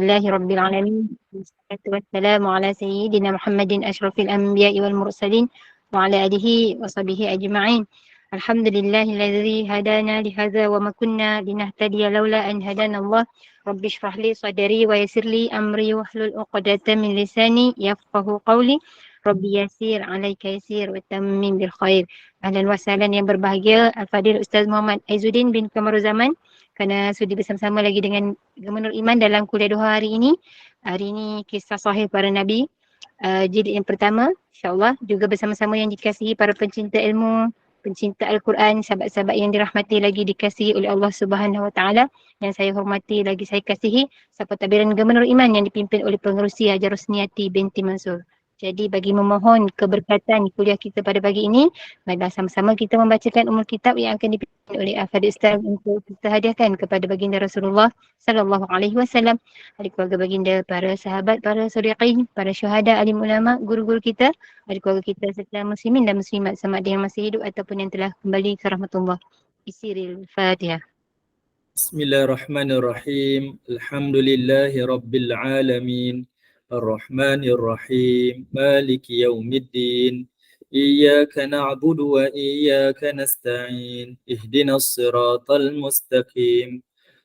لله رب العالمين والصلاة والسلام على سيدنا محمد أشرف الأنبياء والمرسلين وعلى آله وصحبه أجمعين. الحمد لله الذي هدانا لهذا وما كنا لنهتدي لولا أن هدانا الله. رب اشرح لي صدري ويسر لي أمري واحلل عقدة من لساني يفقه قولي. Rabbi yasir, alaika yasir, wa tammim bil khair. Ahlan wa sahlan yang berbahagia Al-Fadhil Ustaz Muhammad Aizuddin bin Kamaruzaman, kerana sudi bersama-sama lagi dengan Gemenur Iman dalam kuliah duha hari ini. Hari ini kisah sahih para Nabi, jilid yang pertama, insyaAllah. Juga bersama-sama yang dikasihi para pencinta ilmu, pencinta Al-Quran, sahabat-sahabat yang dirahmati lagi dikasihi oleh Allah Subhanahu Wa Taala, yang saya hormati lagi saya kasihi, sahabat tabiran Gemenur Iman yang dipimpin oleh Pengerusi Hajar Rosniati binti Mansur. Jadi bagi memohon keberkatan kuliah kita pada pagi ini, marilah sama-sama kita membacakan umul kitab yang akan dipimpin oleh Al-Fadhil Ustaz untuk kita hadiahkan kepada baginda Rasulullah sallallahu alaihi wasallam, ahli keluarga baginda, para sahabat, para suriqin, para syuhada, alim ulama, guru-guru kita, ahli keluarga kita serta muslimin dan muslimat sama ada yang masih hidup ataupun yang telah kembali ke rahmatullah. Isiril Fatihah. Bismillahirrahmanirrahim. Alhamdulillahi rabbil alamin. Ar-Rahmanir-Rahim. Maliki yaumiddin. Iyyaka na'budu wa iyyaka nasta'in. Ihdinas siratal mustaqim.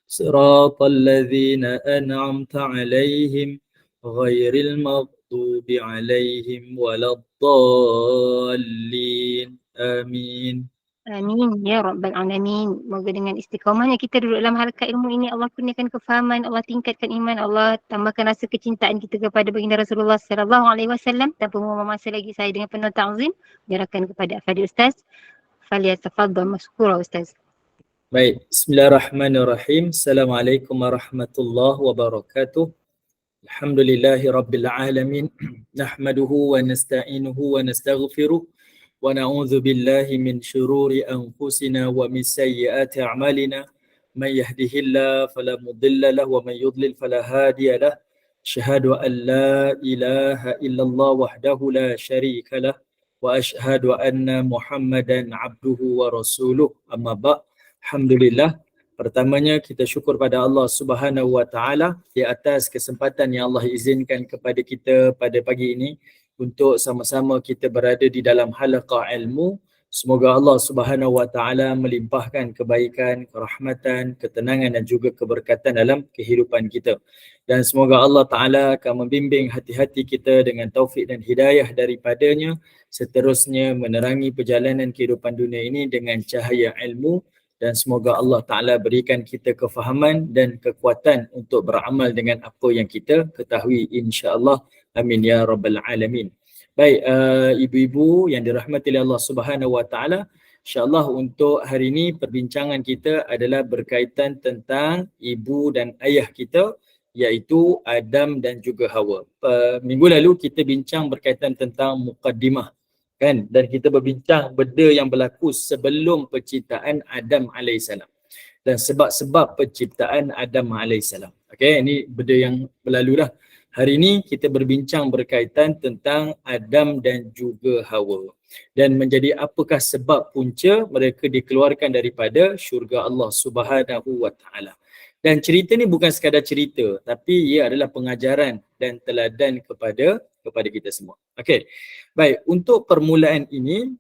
Siratal ladzina an'amta 'alaihim ghairil maghdubi 'alaihim waladdallin. Amin. Amin ya Rabbal Alamin. Moga dengan istiqamahnya kita duduk dalam halaqah ilmu ini, Allah kurniakan kefahaman, Allah tingkatkan iman, Allah tambahkan rasa kecintaan kita kepada baginda Rasulullah sallallahu alaihi wasallam. Tanpa membuang masa lagi, saya dengan penuh ta'zim menyerahkan kepada Al-Fadhil Ustaz. Falyatafaddal mashkura Ustaz. Baik, bismillahirrahmanirrahim. Assalamualaikum warahmatullahi wabarakatuh. Alhamdulillahi rabbil alamin. Nahmaduhu wa nasta'inuhu wa nastaghfiruh. Wa na'udzu billahi min syururi anfusina wa min sayyiati a'malina. Man yahdihillahu fala mudilla lahu wa man yudlil fala hadiya lahu. Asyhadu an la ilaha illallah wahdahu la syarika lah wa asyhadu anna Muhammadan abduhu wa rasuluh. Amma ba'. Alhamdulillah. Pertamanya kita syukur pada Allah Subhanahu wa taala di atas kesempatan yang Allah izinkan kepada kita pada pagi ini untuk sama-sama kita berada di dalam halaqah ilmu. Semoga Allah Subhanahu wa taala melimpahkan kebaikan, kerahmatan, ketenangan dan juga keberkatan dalam kehidupan kita. Dan semoga Allah taala akan membimbing hati-hati kita dengan taufik dan hidayah daripadanya, seterusnya menerangi perjalanan kehidupan dunia ini dengan cahaya ilmu. Dan semoga Allah Ta'ala berikan kita kefahaman dan kekuatan untuk beramal dengan apa yang kita ketahui, insya-Allah. Amin ya rabbal alamin. Baik, ibu-ibu yang dirahmati oleh Allah Subhanahu wa taala, insya-Allah untuk hari ini perbincangan kita adalah berkaitan tentang ibu dan ayah kita, iaitu Adam dan juga Hawa. Minggu lalu kita bincang berkaitan tentang muqaddimah, kan, dan kita berbincang benda yang berlaku sebelum penciptaan Adam alaihissalam dan sebab-sebab penciptaan Adam alaihissalam. Okey, ini benda yang berlalu dah. Hari ini kita berbincang berkaitan tentang Adam dan juga Hawa, dan menjadi apakah sebab punca mereka dikeluarkan daripada syurga Allah Subhanahu wa taala. Dan cerita ni bukan sekadar cerita, tapi ia adalah pengajaran dan teladan kepada kita semua. Okey. Baik, untuk permulaan ini,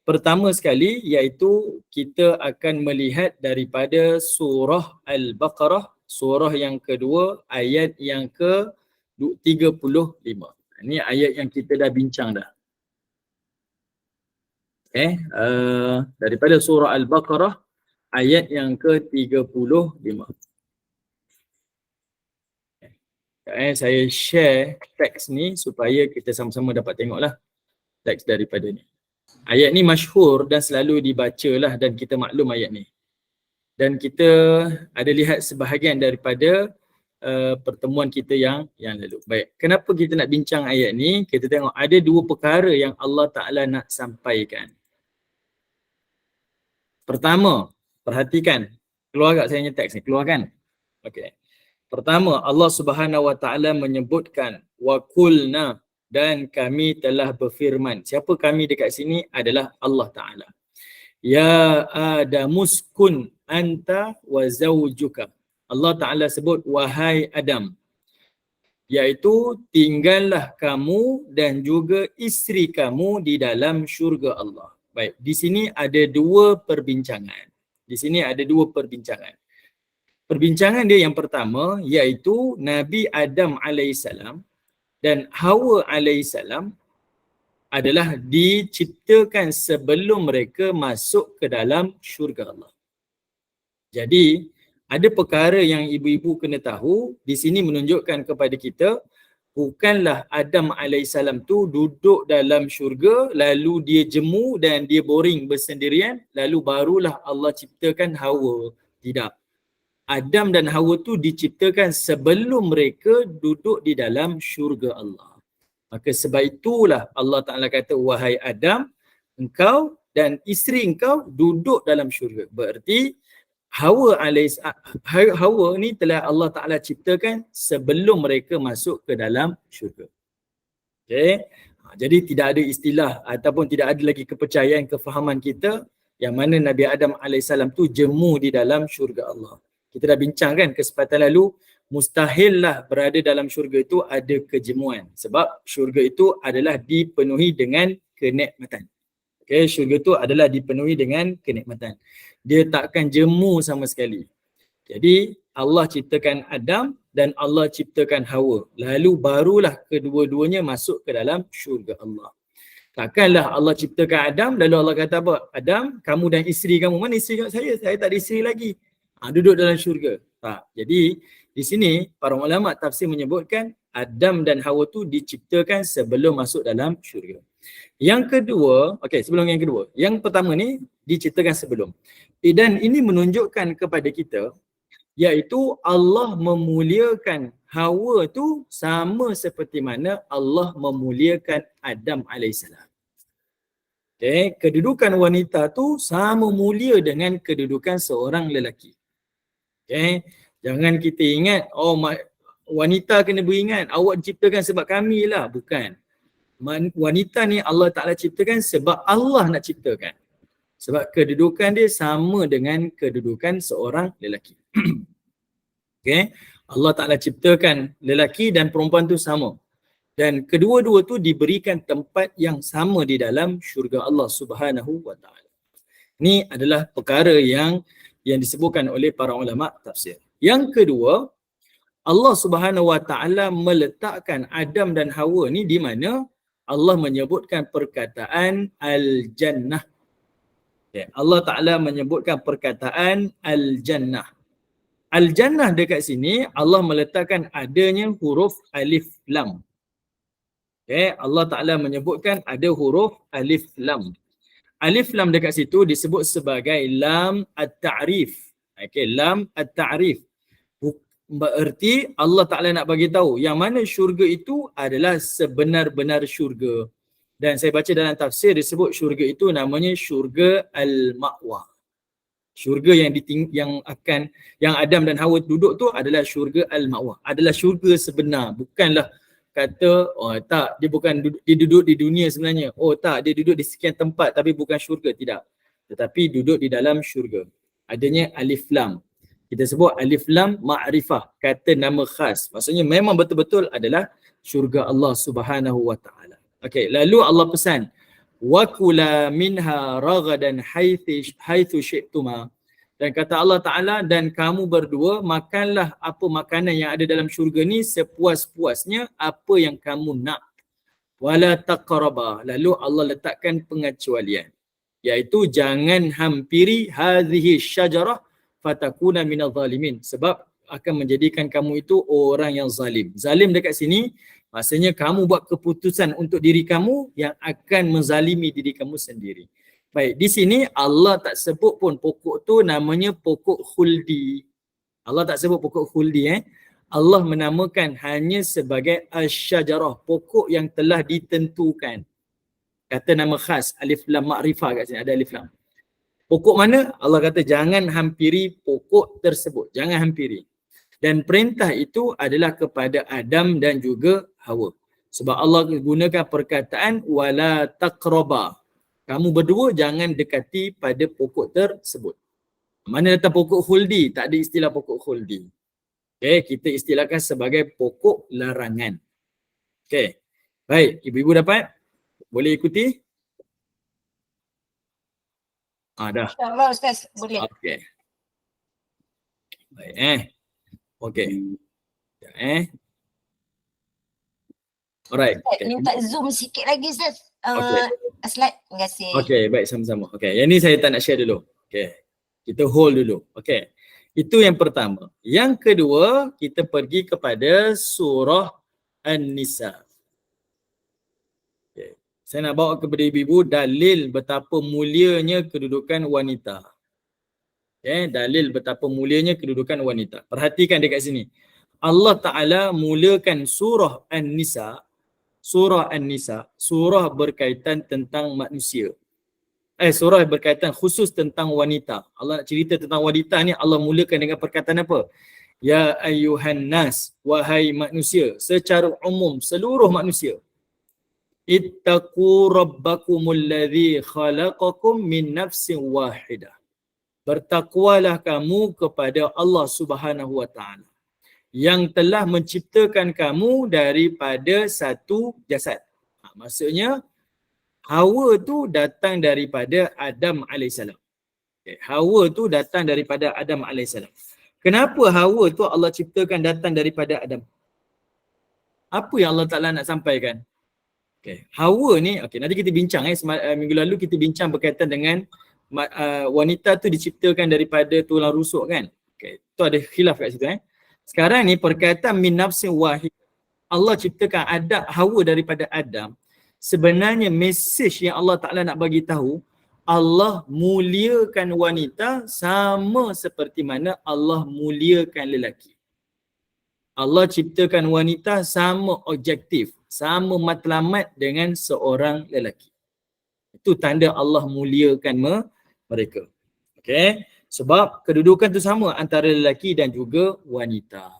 pertama sekali iaitu kita akan melihat daripada surah Al-Baqarah, surah yang kedua, ayat yang ke-35. Ini ayat yang kita dah bincang dah. Daripada surah Al-Baqarah, ayat yang ke-35. Saya share teks ni supaya kita sama-sama dapat tengoklah teks daripada ni. Ayat ni masyhur dan selalu dibacalah dan kita maklum ayat ni. Dan kita ada lihat sebahagian daripada pertemuan kita yang lalu. Baik, kenapa kita nak bincang ayat ni? Kita tengok ada dua perkara yang Allah Ta'ala nak sampaikan. Pertama, perhatikan. Keluar tak saya punya teks ni? Keluar kan? Okey. Pertama, Allah Subhanahu wa taala menyebutkan wa qulna, dan kami telah berfirman. Siapa kami dekat sini? Adalah Allah Taala. Ya Adamuskun anta wa zawjuka. Allah Ta'ala sebut wahai Adam, iaitu tinggallah kamu dan juga isteri kamu di dalam syurga Allah. Baik, di sini ada dua perbincangan. Perbincangan dia yang pertama iaitu Nabi Adam alaihissalam dan Hawa alaihissalam adalah diciptakan sebelum mereka masuk ke dalam syurga Allah. Jadi, ada perkara yang ibu-ibu kena tahu, di sini menunjukkan kepada kita, bukanlah Adam alaihissalam tu duduk dalam syurga, lalu dia jemu dan dia boring bersendirian, lalu barulah Allah ciptakan Hawa. Tidak. Adam dan Hawa tu diciptakan sebelum mereka duduk di dalam syurga Allah. Maka sebab itulah Allah Ta'ala kata, wahai Adam, engkau dan isteri engkau duduk dalam syurga. Berarti Hawa ni telah Allah Ta'ala ciptakan sebelum mereka masuk ke dalam syurga. Okay? Jadi tidak ada istilah ataupun tidak ada lagi kepercayaan, kefahaman kita yang mana Nabi Adam AS tu jemu di dalam syurga Allah. Kita dah bincang kan kesempatan lalu, mustahillah berada dalam syurga itu ada kejemuan. Sebab syurga itu adalah dipenuhi dengan kenikmatan. Okay, syurga itu adalah dipenuhi dengan kenikmatan. Dia takkan jemu sama sekali. Jadi Allah ciptakan Adam dan Allah ciptakan Hawa. Lalu barulah kedua-duanya masuk ke dalam syurga Allah. Takkanlah Allah ciptakan Adam lalu Allah kata apa? Adam, kamu dan isteri kamu. Mana isteri kamu? Saya tak ada isteri lagi. Duduk dalam syurga. Tak. Jadi di sini para ulama tafsir menyebutkan Adam dan Hawa tu diciptakan sebelum masuk dalam syurga. Yang kedua, sebelum yang kedua. Yang pertama ni diciptakan sebelum. Dan ini menunjukkan kepada kita iaitu Allah memuliakan Hawa tu sama seperti mana Allah memuliakan Adam alaihissalam. Kedudukan wanita tu sama mulia dengan kedudukan seorang lelaki. Jangan kita ingat, wanita kena beringat, awak diciptakan sebab kami lah. Bukan. Wanita ni Allah Ta'ala ciptakan sebab Allah nak ciptakan. Sebab kedudukan dia sama dengan kedudukan seorang lelaki. Allah Ta'ala ciptakan lelaki dan perempuan tu sama. Dan kedua-dua tu diberikan tempat yang sama di dalam syurga Allah Subhanahu wa Ta'ala. Ini adalah perkara yang disebutkan oleh para ulama tafsir. Yang kedua, Allah Subhanahu wa Ta'ala meletakkan Adam dan Hawa ni di mana Allah menyebutkan perkataan Al-Jannah. Allah Ta'ala menyebutkan perkataan Al-Jannah. Al-Jannah dekat sini Allah meletakkan adanya huruf Alif Lam. Allah Ta'ala menyebutkan ada huruf Alif Lam. Alif Lam dekat situ disebut sebagai Lam At-Ta'rif. Lam At-Ta'rif. Berarti Allah Ta'ala nak bagi tahu yang mana syurga itu adalah sebenar-benar syurga. Dan saya baca dalam tafsir disebut syurga itu namanya syurga Al-Ma'wa. Syurga yang Adam dan Hawa duduk tu adalah syurga Al-Ma'wa. Adalah syurga sebenar. Bukanlah kata, tak, dia bukan dia duduk di dunia sebenarnya. Tak, dia duduk di sekian tempat tapi bukan syurga. Tidak. Tetapi duduk di dalam syurga. Adanya Alif Lam. Kita sebut Alif Lam Ma'rifah. Kata nama khas. Maksudnya memang betul-betul adalah syurga Allah Subhanahu wa Ta'ala. Lalu Allah pesan, wa kula minha ragadan haitsu syi'tuma. Dan kata Allah Ta'ala, dan kamu berdua makanlah apa makanan yang ada dalam syurga ni sepuas-puasnya apa yang kamu nak. Wala taqraba. Lalu Allah letakkan pengecualian, iaitu jangan hampiri hadhihi syajarah fatakuna minadh zalimin, sebab akan menjadikan kamu itu orang yang zalim. Zalim dekat sini maksudnya kamu buat keputusan untuk diri kamu yang akan menzalimi diri kamu sendiri. Baik, di sini Allah tak sebut pun pokok tu namanya pokok khuldi. Allah tak sebut pokok khuldi. Allah menamakan hanya sebagai asyajarah, pokok yang telah ditentukan. Kata nama khas, Alif Lam Ma'rifah kat sini, ada Alif Lam. Pokok mana? Allah kata jangan hampiri pokok tersebut. Jangan hampiri. Dan perintah itu adalah kepada Adam dan juga Hawa. Sebab Allah gunakan perkataan wala taqraba. Kamu berdua jangan dekati pada pokok tersebut. Mana datang pokok khuldi? Tak ada istilah pokok khuldi. kita istilahkan sebagai pokok larangan. Okey. Baik, ibu-ibu dapat? Boleh ikuti? Dah. InsyaAllah Ustaz, boleh. Okey. Baik Okey. Alright. Ustaz, minta zoom sikit lagi Ustaz. Slide. Terima kasih. Okey, baik, sama-sama. Okey, yang ni saya tak nak share dulu. Okey. Kita hold dulu. Okey. Itu yang pertama. Yang kedua, kita pergi kepada surah An-Nisa. Okay. Saya nak bawa kepada ibu-ibu dalil betapa mulianya kedudukan wanita. Okay. Dalil betapa mulianya kedudukan wanita. Perhatikan dekat sini. Allah Ta'ala mulakan surah An-Nisa. Surah An-Nisa, surah berkaitan tentang manusia. Surah berkaitan khusus tentang wanita. Allah nak cerita tentang wanita ni, Allah mulakan dengan perkataan apa? Ya ayyuhan nas, wahai manusia, secara umum seluruh manusia. Ittaqu rabbakumul ladzi khalaqakum min nafsin wahidah. Bertakwalah kamu kepada Allah Subhanahu wa taala yang telah menciptakan kamu daripada satu jasad. Maksudnya Hawa tu datang daripada Adam AS. Hawa tu datang daripada Adam AS. Kenapa Hawa tu Allah ciptakan datang daripada Adam? Apa yang Allah Ta'ala nak sampaikan? Hawa ni, nanti kita bincang. Minggu lalu kita bincang berkaitan dengan wanita tu diciptakan daripada tulang rusuk kan? Tu ada khilaf kat situ. Sekarang ni perkataan min nafsin wahid. Allah ciptakan Hawa daripada Adam. Sebenarnya mesej yang Allah Ta'ala nak bagi tahu, Allah muliakan wanita sama seperti mana Allah muliakan lelaki. Allah ciptakan wanita sama objektif, sama matlamat dengan seorang lelaki. Itu tanda Allah muliakan mereka. Okey. Sebab kedudukan tu sama antara lelaki dan juga wanita.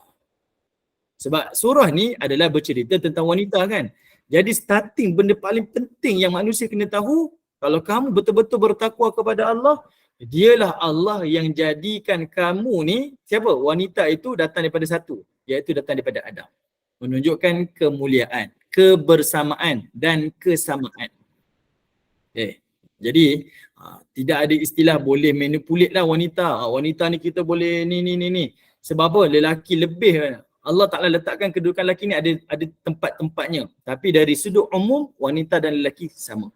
Sebab surah ni adalah bercerita tentang wanita kan. Jadi starting benda paling penting yang manusia kena tahu, kalau kamu betul-betul bertakwa kepada Allah, dialah Allah yang jadikan kamu ni, siapa? Wanita itu datang daripada satu, iaitu datang daripada Adam. Menunjukkan kemuliaan, kebersamaan dan kesamaan. Jadi tidak ada istilah boleh manipulate lah wanita. Wanita ni kita boleh ni. Sebab apa? Lelaki lebih. Allah Ta'ala letakkan kedudukan lelaki ni ada tempat-tempatnya. Tapi dari sudut umum, wanita dan lelaki sama.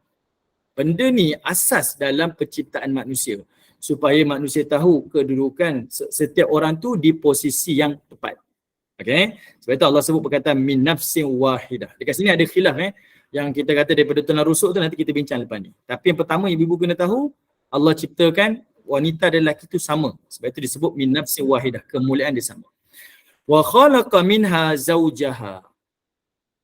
Benda ni asas dalam penciptaan manusia. Supaya manusia tahu kedudukan setiap orang tu di posisi yang tepat. Okay? Sebab itu Allah sebut perkataan min nafsin wahidah. Dekat sini ada khilaf yang kita kata daripada tulang rusuk tu nanti kita bincang lepas ni. Tapi yang pertama ibu-ibu kena tahu, Allah ciptakan wanita dan lelaki tu sama. Sebab itu disebut min nafsin wahidah. Kemuliaan dia sama. Wa khalaqa minha zawjaha.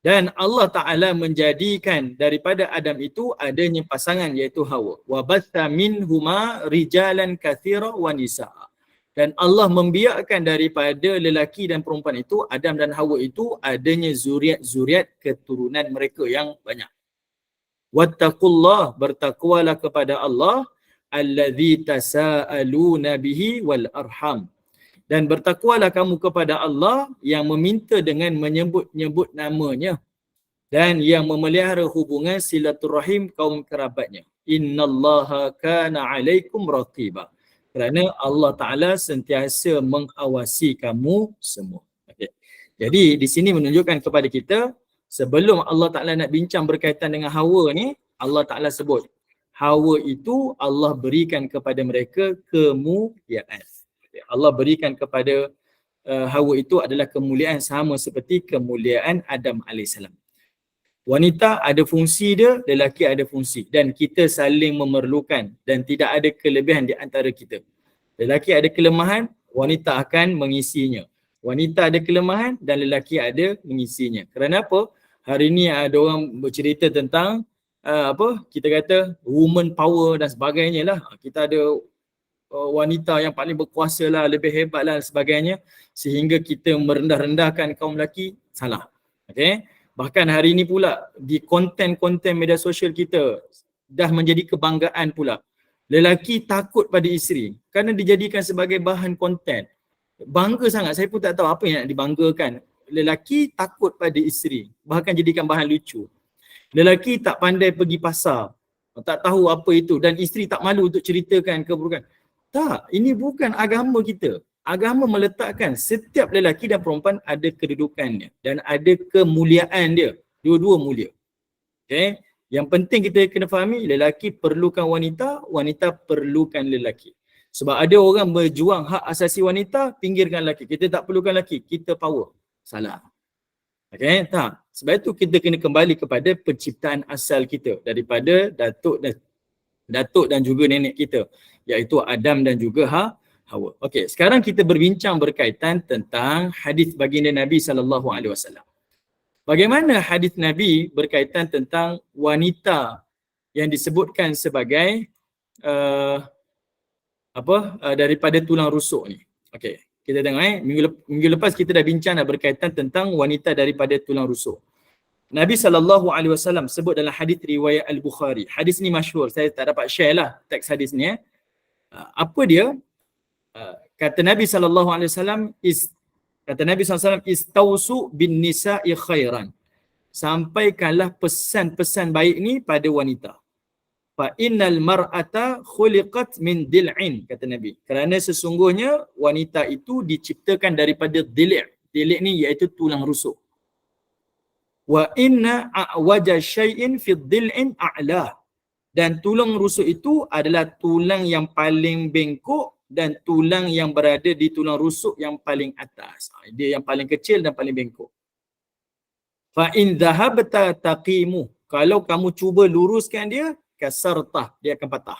Dan Allah Ta'ala menjadikan daripada Adam itu adanya pasangan iaitu Hawa. Wa batha minhuma rijalan katsira wa nisaa. Dan Allah membiarkan daripada lelaki dan perempuan itu, Adam dan Hawa itu adanya zuriat-zuriat keturunan mereka yang banyak. Wattaqullah, bertakwalah kepada Allah, allazi tasaaluna bihi wal arham. Dan bertakwalah kamu kepada Allah yang meminta dengan menyebut-nyebut namanya dan yang memelihara hubungan silaturahim kaum kerabatnya. Innallaha kana alaikum raqiba. Kerana Allah Ta'ala sentiasa mengawasi kamu semua. Okay. Jadi di sini menunjukkan kepada kita, sebelum Allah Ta'ala nak bincang berkaitan dengan Hawa ni, Allah Ta'ala sebut Hawa itu Allah berikan kepada mereka kemuliaan. Allah berikan kepada Hawa itu adalah kemuliaan sama seperti kemuliaan Adam AS. Wanita ada fungsi dia, lelaki ada fungsi. Dan kita saling memerlukan dan tidak ada kelebihan di antara kita. Lelaki ada kelemahan, wanita akan mengisinya. Wanita ada kelemahan dan lelaki ada mengisinya. Kerana apa? Hari ni ada orang bercerita tentang kita kata woman power dan sebagainya lah. Kita ada wanita yang paling berkuasa lah, lebih hebat lah dan sebagainya. Sehingga kita merendah-rendahkan kaum lelaki, salah. Okay? Bahkan hari ini pula di konten-konten media sosial kita dah menjadi kebanggaan pula. Lelaki takut pada isteri kerana dijadikan sebagai bahan konten. Bangga sangat, saya pun tak tahu apa yang nak dibanggakan. Lelaki takut pada isteri, bahkan jadikan bahan lucu. Lelaki tak pandai pergi pasar, tak tahu apa itu, dan isteri tak malu untuk ceritakan keburukan. Tak, ini bukan agama kita. Agama meletakkan setiap lelaki dan perempuan ada kedudukannya dan ada kemuliaan dia. Dua-dua mulia. Okay? Yang penting kita kena fahami, lelaki perlukan wanita, wanita perlukan lelaki. Sebab ada orang berjuang hak asasi wanita, pinggirkan lelaki. Kita tak perlukan lelaki, kita power. Salah. Okay, tak. Sebab itu kita kena kembali kepada penciptaan asal kita daripada datuk dan juga nenek kita, iaitu Adam dan juga Hawa. Okey, sekarang kita berbincang berkaitan tentang hadis baginda Nabi SAW. Bagaimana hadis Nabi berkaitan tentang wanita yang disebutkan sebagai daripada tulang rusuk ni. Okey, kita tengok minggu lepas kita dah bincang berkaitan tentang wanita daripada tulang rusuk. Nabi SAW sebut dalam hadis riwayat Al-Bukhari. Hadis ni masyhur, saya tak dapat share lah teks hadis ni. Apa dia? Kata Nabi SAW, istausu bin nisa'i khairan. Sampaikanlah pesan-pesan baik ni pada wanita. Fa innal mar'ata khuliqat min dil'in, kata Nabi. Kerana sesungguhnya wanita itu diciptakan daripada dil'. Dil' ni iaitu tulang rusuk. Wa inna a'waja syai'in fi dil'in a'la. Dan tulang rusuk itu adalah tulang yang paling bengkok dan tulang yang berada di tulang rusuk yang paling atas. Dia yang paling kecil dan paling bengkok. Fa in dhahabta taqimu. Kalau kamu cuba luruskan dia, kasartah, dia akan patah.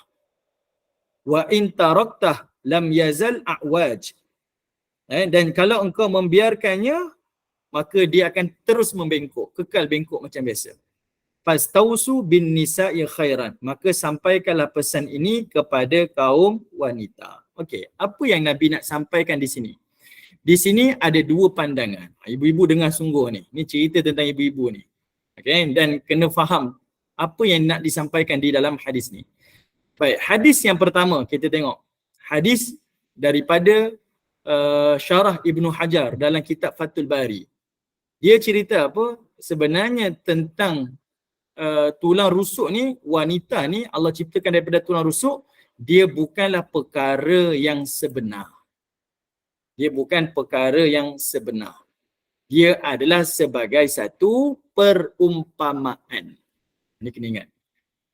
Wa in taraktah lam yazal a'waj. Dan kalau engkau membiarkannya, maka dia akan terus membengkok, kekal bengkok macam biasa. Fastausu bin nisa'i khairan. Maka sampaikanlah pesan ini kepada kaum wanita. Okey, apa yang Nabi nak sampaikan di sini? Di sini ada dua pandangan. Ibu-ibu dengar sungguh ni. Ni cerita tentang ibu-ibu ni. Okey, dan kena faham apa yang nak disampaikan di dalam hadis ni. Baik, hadis yang pertama kita tengok. Hadis daripada Syarah Ibnu Hajar dalam kitab Fathul Bari. Dia cerita apa? Sebenarnya tentang tulang rusuk ni, wanita ni Allah ciptakan daripada tulang rusuk, dia bukanlah perkara yang sebenar. Dia bukan perkara yang sebenar. Dia adalah sebagai satu perumpamaan. Ini kena ingat.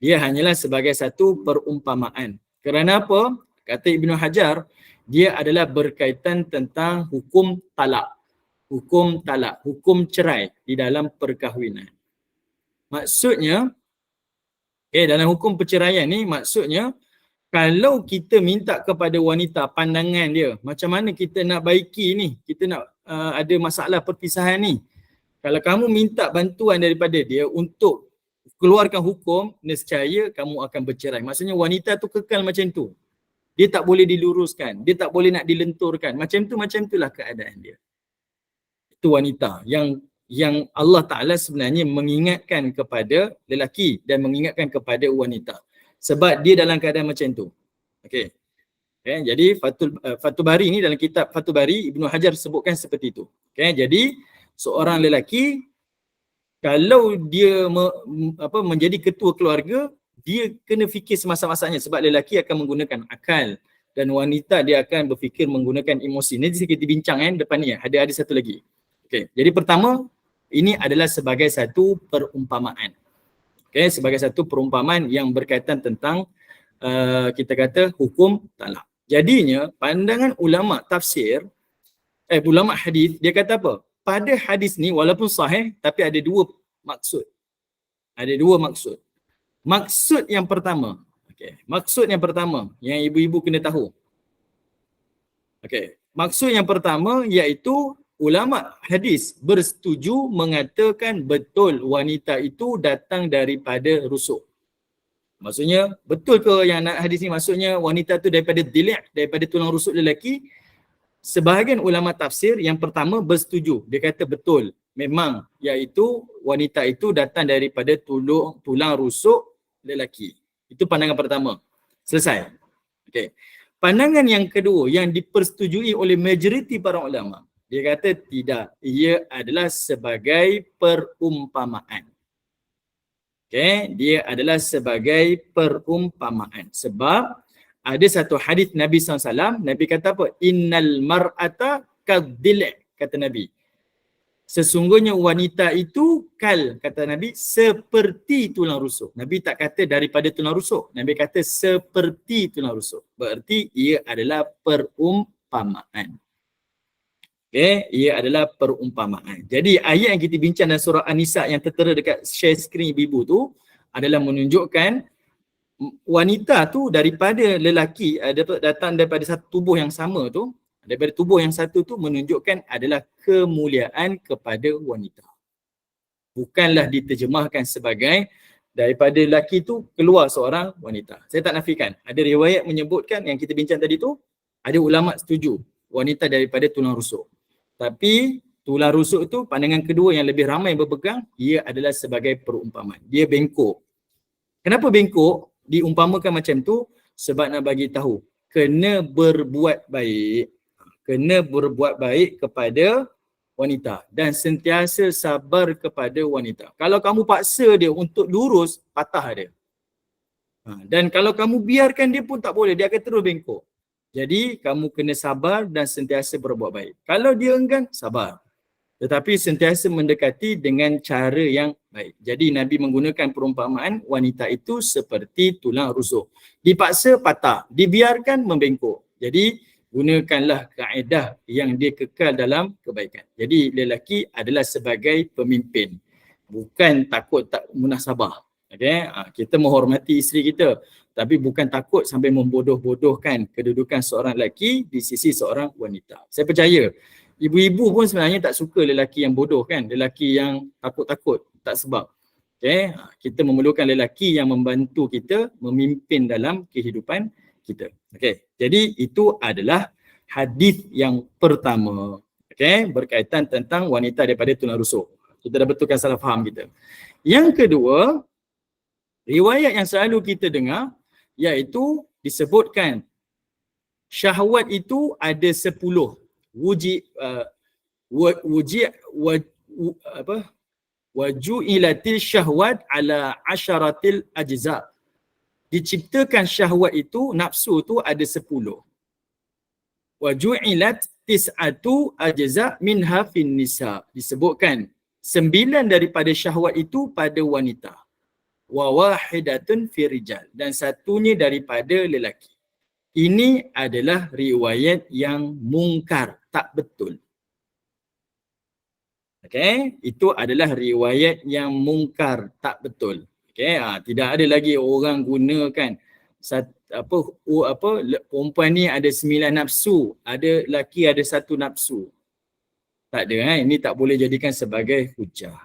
Dia hanyalah sebagai satu perumpamaan. Kerana apa? Kata Ibnu Hajar, dia adalah berkaitan tentang hukum talak. Hukum talak, hukum cerai di dalam perkahwinan. Maksudnya, dalam hukum perceraian ni, maksudnya, kalau kita minta kepada wanita pandangan dia, macam mana kita nak baiki ni, kita nak ada masalah perpisahan ni. Kalau kamu minta bantuan daripada dia untuk keluarkan hukum, nescaya kamu akan bercerai. Maksudnya wanita tu kekal macam tu. Dia tak boleh diluruskan, dia tak boleh nak dilenturkan. Macam itulah keadaan dia. Itu wanita yang Allah Ta'ala sebenarnya mengingatkan kepada lelaki dan mengingatkan kepada wanita. Sebab dia dalam keadaan macam tu. Okey. Jadi Fathul Bari ni, dalam kitab Fathul Bari, Ibnu Hajar sebutkan seperti itu. Okay, jadi seorang lelaki kalau dia menjadi ketua keluarga, dia kena fikir semasa-masanya sebab lelaki akan menggunakan akal dan wanita dia akan berfikir menggunakan emosi. Nanti kita bincang depan ni. Ada satu lagi. Okay, jadi pertama, ini adalah sebagai satu perumpamaan. Okay, sebagai satu perumpamaan yang berkaitan tentang kita kata hukum talak. Jadinya pandangan ulama tafsir, ulama hadis, dia kata apa? Pada hadis ni walaupun sahih tapi ada dua maksud. Ada dua maksud. Maksud yang pertama, maksud yang pertama yang ibu-ibu kena tahu. Maksud yang pertama iaitu ulama hadis bersetuju mengatakan betul wanita itu datang daripada rusuk. Maksudnya, betul ke yang hadis ni maksudnya wanita tu daripada dilik, daripada tulang rusuk lelaki? Sebahagian ulama tafsir yang pertama bersetuju. Dia kata betul. Memang iaitu wanita itu datang daripada tulang rusuk lelaki. Itu pandangan pertama. Selesai. Pandangan yang kedua yang dipersetujui oleh majoriti para ulama, dia kata tidak, ia adalah sebagai perumpamaan. Okay, dia adalah sebagai perumpamaan. Sebab ada satu hadis Nabi SAW, Nabi kata apa? Innal mar'ata kadzil', kata Nabi. Sesungguhnya wanita itu kata Nabi, seperti tulang rusuk. Nabi tak kata daripada tulang rusuk. Nabi kata seperti tulang rusuk. Berarti ia adalah perumpamaan. Okay, ia adalah perumpamaan. Jadi ayat yang kita bincang dalam surah An-Nisa yang tertera dekat share screen ibu-ibu tu adalah menunjukkan wanita tu daripada lelaki, datang daripada satu tubuh yang sama tu, daripada tubuh yang satu tu menunjukkan adalah kemuliaan kepada wanita. Bukanlah diterjemahkan sebagai daripada lelaki tu keluar seorang wanita. Saya tak nafikan. Ada riwayat menyebutkan yang kita bincang tadi tu, ada ulama setuju wanita daripada tulang rusuk. Tapi tulang rusuk tu pandangan kedua yang lebih ramai berpegang, ia adalah sebagai perumpamaan. Dia bengkok. Kenapa bengkok diumpamakan macam tu? Sebab nak bagi tahu, kena berbuat baik. Kena berbuat baik kepada wanita dan sentiasa sabar kepada wanita. Kalau kamu paksa dia untuk lurus, patah dia. Dan kalau kamu biarkan dia pun tak boleh, dia akan terus bengkok. Jadi kamu kena sabar dan sentiasa berbuat baik. Kalau dia enggan, sabar. Tetapi sentiasa mendekati dengan cara yang baik. Jadi Nabi menggunakan perumpamaan wanita itu seperti tulang rusuk. Dipaksa patah, dibiarkan membengkok. Jadi gunakanlah kaedah yang dia kekal dalam kebaikan. Jadi lelaki adalah sebagai pemimpin, bukan takut tak munasabah. Okay? Kita menghormati isteri kita, tapi bukan takut sampai membodoh-bodohkan kedudukan seorang lelaki di sisi seorang wanita. Saya percaya ibu-ibu pun sebenarnya tak suka lelaki yang bodoh kan, lelaki yang takut-takut tak sebab. Okay? Kita memerlukan lelaki yang membantu kita memimpin dalam kehidupan kita. Okay. Jadi itu adalah hadis yang pertama. Okay. Berkaitan tentang wanita daripada tulang rusuk. Kita dah betulkan salah faham kita. Yang kedua, riwayat yang selalu kita dengar, iaitu disebutkan syahwat itu ada 10. Waju'ilatil syahwat ala asyaratil ajza'. Diciptakan syahwat itu, nafsu tu ada 10. Waju'ilat tis'atu ajza' minha fin nisa. Disebutkan 9 daripada syahwat itu pada wanita. Wa wahidatun fi rijal. Dan satunya daripada lelaki. Ini adalah riwayat yang mungkar, tak betul. Okay, itu adalah riwayat yang mungkar, tak betul. Okay, tidak ada lagi orang gunakan perempuan ni ada 9 nafsu, ada lelaki ada 1 nafsu. Tak ada, ini tak boleh jadikan sebagai hujah.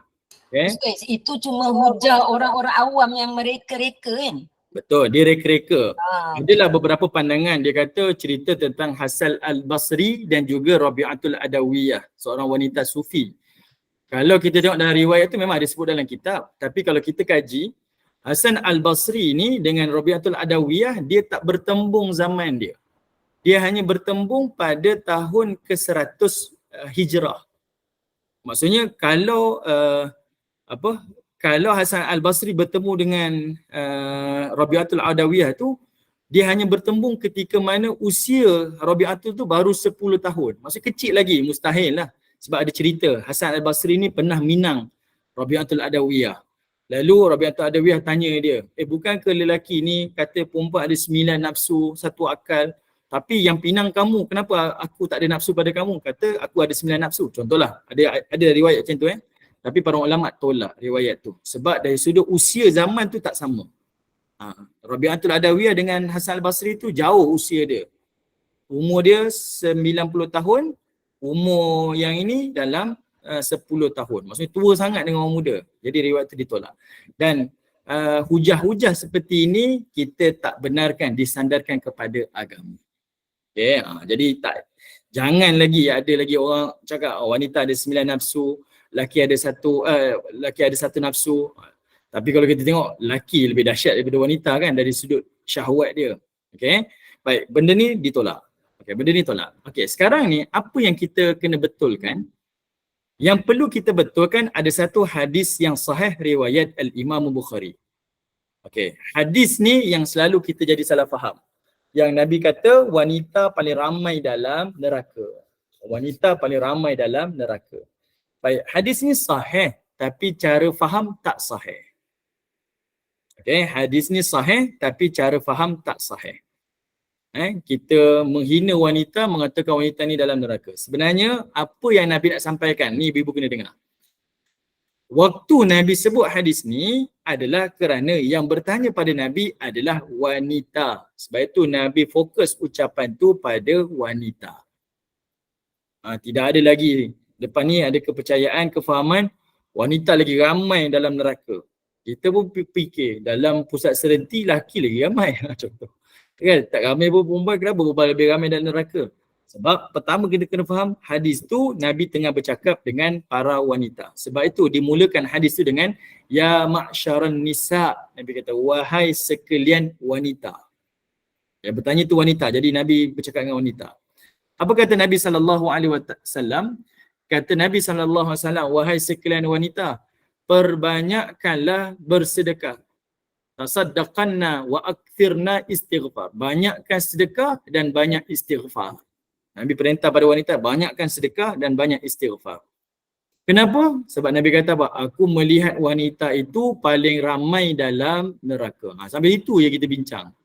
Okay? Ustaz, itu cuma hujah orang-orang awam yang mereka-reka kan? Betul, dia reka-reka. Adalah beberapa pandangan, dia kata cerita tentang Hasan al-Basri dan juga Rabi'atul Adawiyah, seorang wanita sufi. Kalau kita tengok dalam riwayat tu memang ada sebut dalam kitab. Tapi kalau kita kaji, Hasan al-Basri ni dengan Rabi'atul Adawiyah, dia tak bertembung zaman dia. Dia hanya bertembung pada tahun ke-100 Hijrah. Maksudnya kalau kalau Hasan al-Basri bertemu dengan Rabi'atul Adawiyah tu, dia hanya bertembung ketika mana usia Rabi'atul tu baru 10 tahun. Maksudnya kecil lagi, mustahil lah. Sebab ada cerita, Hasan al-Basri ni pernah minang Rabi'atul Adawiyah. Lalu Rabi'atul Adawiyah tanya dia, bukankah lelaki ni kata perempuan ada 9 nafsu, 1 akal, tapi yang pinang kamu, kenapa aku tak ada nafsu pada kamu? Kata, aku ada 9 nafsu. Contohlah, ada riwayat macam tu Tapi para ulama tolak riwayat tu. Sebab dari sudut usia zaman tu tak sama. Rabi'atul Adawiyah dengan Hasan al-Basri tu jauh usia dia. Umur dia 90 tahun, umur yang ini dalam 10 tahun. Maksudnya tua sangat dengan orang muda. Jadi riwayat itu ditolak. Dan hujah-hujah seperti ini kita tak benarkan disandarkan kepada agama. Okay, jadi jangan lagi ada lagi orang cakap wanita ada 9 nafsu, laki ada 1 nafsu. Tapi kalau kita tengok laki lebih dahsyat daripada wanita kan dari sudut syahwat dia. Okay. Baik, benda ni ditolak. Okey, benda ni tolak. Okey, sekarang ni apa yang kita kena betulkan? Yang perlu kita betulkan ada satu hadis yang sahih riwayat Al-Imam Bukhari. Okey, hadis ni yang selalu kita jadi salah faham. Yang Nabi kata wanita paling ramai dalam neraka. Wanita paling ramai dalam neraka. Baik, hadis ni sahih tapi cara faham tak sahih. Okey, hadis ni sahih tapi cara faham tak sahih. Kita menghina wanita, mengatakan wanita ni dalam neraka. Sebenarnya apa yang Nabi nak sampaikan ni ibu kena dengar. Waktu Nabi sebut hadis ni adalah kerana yang bertanya pada Nabi adalah wanita. Sebab itu Nabi fokus ucapan tu pada wanita. Tidak ada lagi. Depan ni ada kepercayaan, kefahaman wanita lagi ramai dalam neraka. Kita pun fikir dalam pusat serenti laki lagi ramai. Contoh. Kan? Tak ramai pun perempuan, kenapa perempuan lebih ramai dalam neraka? Sebab pertama kita kena faham hadis tu Nabi tengah bercakap dengan para wanita. Sebab itu dimulakan hadis tu dengan ya ma'syaran nisa. Nabi kata wahai sekalian wanita. Yang bertanya tu wanita. Jadi Nabi bercakap dengan wanita. Apa kata Nabi SAW? Kata Nabi SAW, wahai sekalian wanita, perbanyakkanlah bersedekah. Tasaddaqanna wa akthirna istighfar. Banyakkan sedekah dan banyak istighfar. Nabi perintah pada wanita, banyakkan sedekah dan banyak istighfar. Kenapa? Sebab Nabi kata apa? Aku melihat wanita itu paling ramai dalam neraka. Sampai itu je kita bincang.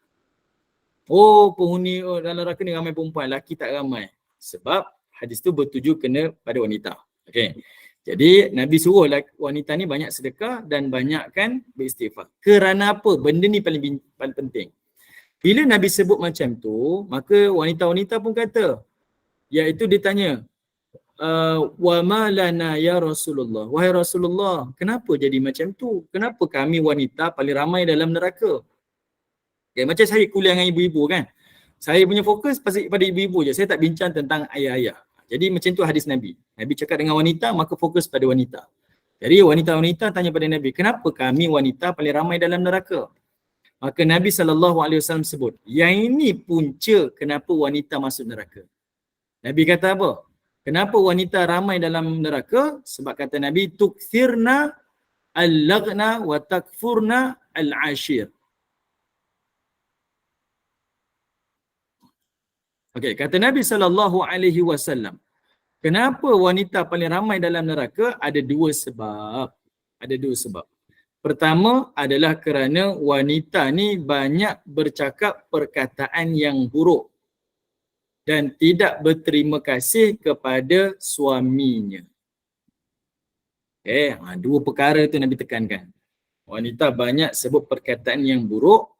Oh, penghuni dalam neraka ni ramai perempuan, lelaki tak ramai. Sebab hadis tu bertuju kena pada wanita. Okey. Jadi Nabi suruh wanita ni banyak sedekah dan banyakkan beristighfar. Kerana apa? Benda ni paling penting. Bila Nabi sebut macam tu, maka wanita-wanita pun kata, iaitu dia tanya, wa ma lana ya Rasulullah. Wahai Rasulullah, kenapa jadi macam tu? Kenapa kami wanita paling ramai dalam neraka? Okay, macam saya kuliah dengan ibu-ibu kan. Saya punya fokus pada ibu-ibu je. Saya tak bincang tentang ayah-ayah. Jadi macam tu hadis Nabi. Nabi cakap dengan wanita, maka fokus pada wanita. Jadi wanita-wanita tanya pada Nabi, kenapa kami wanita paling ramai dalam neraka? Maka Nabi SAW sebut, yang ini punca kenapa wanita masuk neraka. Nabi kata apa? Kenapa wanita ramai dalam neraka? Sebab kata Nabi, tukthirna al-laghna wa takfurna al-ashir. Okey, kata Nabi SAW, kenapa wanita paling ramai dalam neraka? Ada dua sebab. Pertama adalah kerana wanita ni banyak bercakap perkataan yang buruk dan tidak berterima kasih kepada suaminya. Dua perkara tu Nabi tekankan. Wanita banyak sebut perkataan yang buruk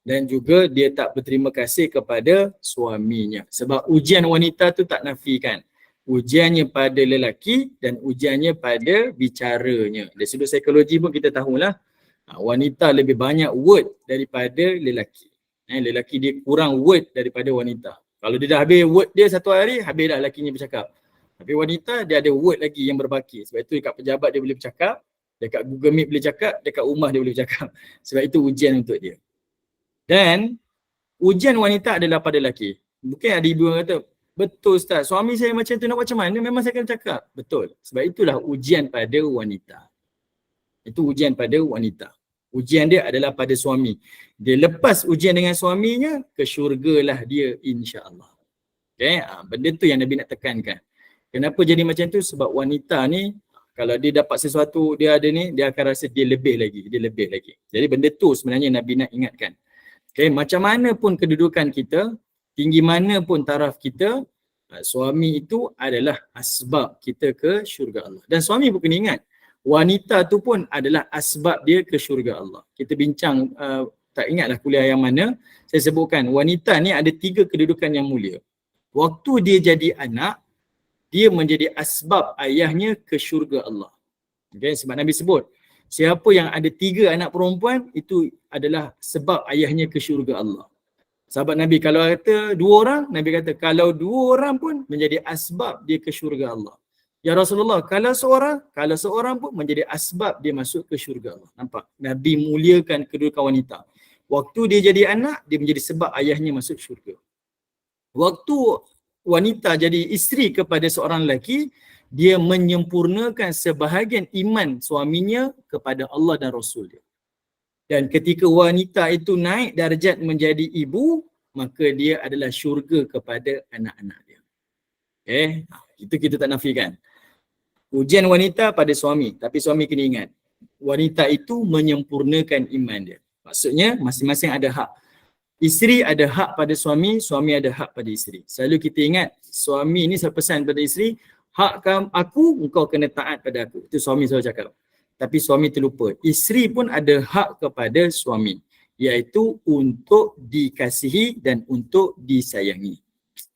dan juga dia tak berterima kasih kepada suaminya. Sebab ujian wanita tu tak nafikan. Ujiannya pada lelaki dan ujiannya pada bicaranya. Dari sudut psikologi pun kita tahulah, wanita lebih banyak word daripada lelaki. Lelaki dia kurang word daripada wanita. Kalau dia dah habis word dia satu hari, habis dah lakinya bercakap. Tapi wanita dia ada word lagi yang berbaki. Sebab itu dekat pejabat dia boleh bercakap, dekat Google Meet boleh cakap, dekat rumah dia boleh bercakap. Sebab itu ujian untuk dia. Dan ujian wanita adalah pada lelaki. Mungkin ada ibu yang kata, betul Ustaz, suami saya macam tu nak buat macam mana? Memang saya akan cakap. Betul. Sebab itulah ujian pada wanita. Itu ujian pada wanita. Ujian dia adalah pada suami. Dia lepas ujian dengan suaminya, ke syurgalah dia insya-Allah. Okay? Benda tu yang Nabi nak tekankan. Kenapa jadi macam tu? Sebab wanita ni, kalau dia dapat sesuatu, dia ada ni, dia akan rasa dia lebih lagi. Jadi benda tu sebenarnya Nabi nak ingatkan. Okay, macam mana pun kedudukan kita, tinggi mana pun taraf kita, suami itu adalah asbab kita ke syurga Allah. Dan suami pun kena ingat, wanita tu pun adalah asbab dia ke syurga Allah. Kita bincang, tak ingatlah kuliah yang mana, saya sebutkan wanita ni ada 3 kedudukan yang mulia. Waktu dia jadi anak, dia menjadi asbab ayahnya ke syurga Allah. Okay, sebab Nabi sebut, siapa yang ada 3 anak perempuan, itu adalah sebab ayahnya ke syurga Allah. Sahabat Nabi kalau kata 2 orang, Nabi kata kalau 2 orang pun menjadi asbab dia ke syurga Allah. Ya Rasulullah, kalau seorang pun menjadi asbab dia masuk ke syurga Allah. Nampak? Nabi muliakan kedudukan wanita. Waktu dia jadi anak, dia menjadi sebab ayahnya masuk syurga. Waktu wanita jadi isteri kepada seorang lelaki, dia menyempurnakan sebahagian iman suaminya kepada Allah dan Rasul dia. Dan ketika wanita itu naik darjat menjadi ibu, maka dia adalah syurga kepada anak-anak dia. Okay? Itu kita tak nafikan. Ujian wanita pada suami, tapi suami kena ingat, wanita itu menyempurnakan iman dia. Maksudnya masing-masing ada hak. Isteri ada hak pada suami, suami ada hak pada isteri. Selalu kita ingat, suami ni saya pesan pada isteri, hak aku, engkau kena taat pada aku. Itu suami selalu cakap. Tapi suami terlupa. Isteri pun ada hak kepada suami, iaitu untuk dikasihi dan untuk disayangi.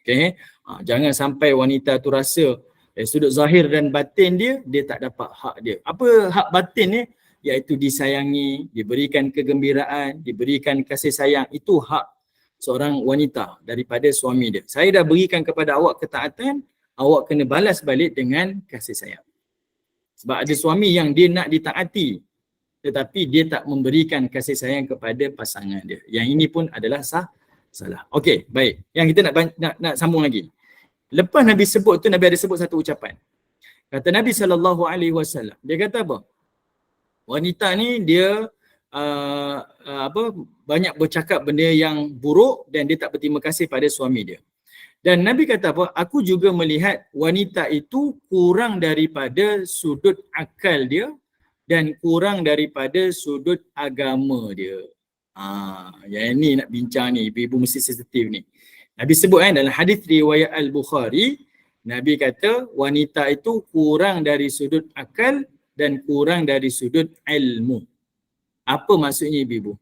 Okay? Jangan sampai wanita tu rasa sudut zahir dan batin dia tak dapat hak dia. Apa hak batin ni? Iaitu disayangi, diberikan kegembiraan, diberikan kasih sayang. Itu hak seorang wanita daripada suami dia. Saya dah berikan kepada awak ketaatan, awak kena balas balik dengan kasih sayang. Sebab ada suami yang dia nak ditaati, tetapi dia tak memberikan kasih sayang kepada pasangan dia. Yang ini pun adalah salah. Okey, baik. Yang kita nak sambung lagi. Lepas Nabi sebut tu, Nabi ada sebut satu ucapan. Kata Nabi SAW, dia kata apa? Wanita ni dia banyak bercakap benda yang buruk dan dia tak berterima kasih pada suami dia. Dan Nabi kata apa? Aku juga melihat wanita itu kurang daripada sudut akal dia dan kurang daripada sudut agama dia. Yang ini nak bincang ni, ibu-ibu mesti sensitif ni. Nabi sebut dalam hadis riwayat Al-Bukhari, Nabi kata wanita itu kurang dari sudut akal dan kurang dari sudut ilmu. Apa maksudnya ibu-ibu?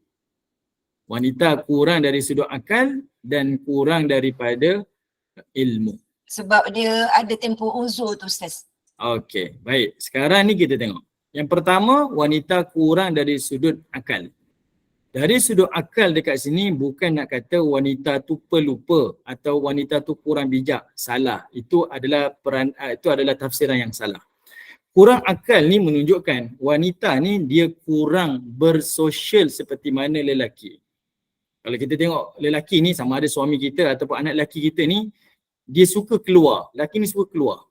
Wanita kurang dari sudut akal dan kurang daripada ilmu. Sebab dia ada tempoh uzur tu Ustaz. Okey, baik. Sekarang ni kita tengok. Yang pertama, wanita kurang dari sudut akal. Dari sudut akal dekat sini bukan nak kata wanita tu pelupa atau wanita tu kurang bijak. Salah. Itu adalah tafsiran yang salah. Kurang akal ni menunjukkan wanita ni dia kurang bersosial seperti mana lelaki. Kalau kita tengok lelaki ni sama ada suami kita ataupun anak lelaki kita ni, dia suka keluar. Lelaki ni suka keluar.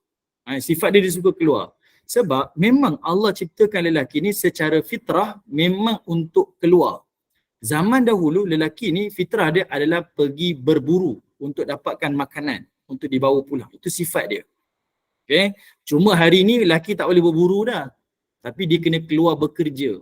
Sifat dia suka keluar. Sebab memang Allah ciptakan lelaki ni secara fitrah memang untuk keluar. Zaman dahulu lelaki ni fitrah dia adalah pergi berburu untuk dapatkan makanan untuk dibawa pulang. Itu sifat dia. Okay. Cuma hari ni lelaki tak boleh berburu dah. Tapi dia kena keluar bekerja.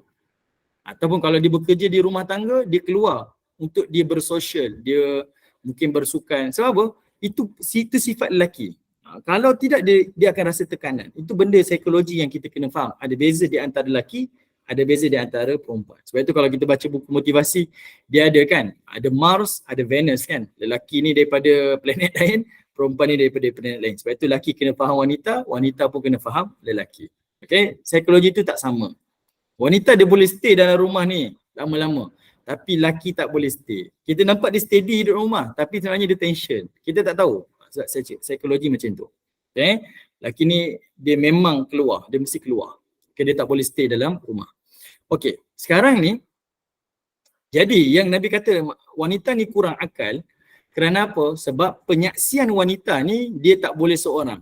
Ataupun kalau dia bekerja di rumah tangga, dia keluar untuk dia bersosial. Dia mungkin bersukan. Sebab apa? Itu sifat lelaki. Kalau tidak dia akan rasa tekanan. Itu benda psikologi yang kita kena faham. Ada beza di antara lelaki, ada beza di antara perempuan. Sebab itu kalau kita baca buku motivasi, dia ada kan, ada Mars, ada Venus kan. Lelaki ni daripada planet lain, perempuan ni daripada planet lain. Sebab itu lelaki kena faham wanita, wanita pun kena faham lelaki. Okay, psikologi itu tak sama. Wanita dia boleh stay dalam rumah ni lama-lama. Tapi lelaki tak boleh stay. Kita nampak dia steady di rumah, tapi sebenarnya dia tension. Kita tak tahu. Psikologi macam tu. Okay, lelaki ni dia memang keluar, dia mesti keluar. Okay, dia tak boleh stay dalam rumah. Okey, sekarang ni jadi yang Nabi kata wanita ni kurang akal kerana apa? Sebab penyaksian wanita ni dia tak boleh seorang.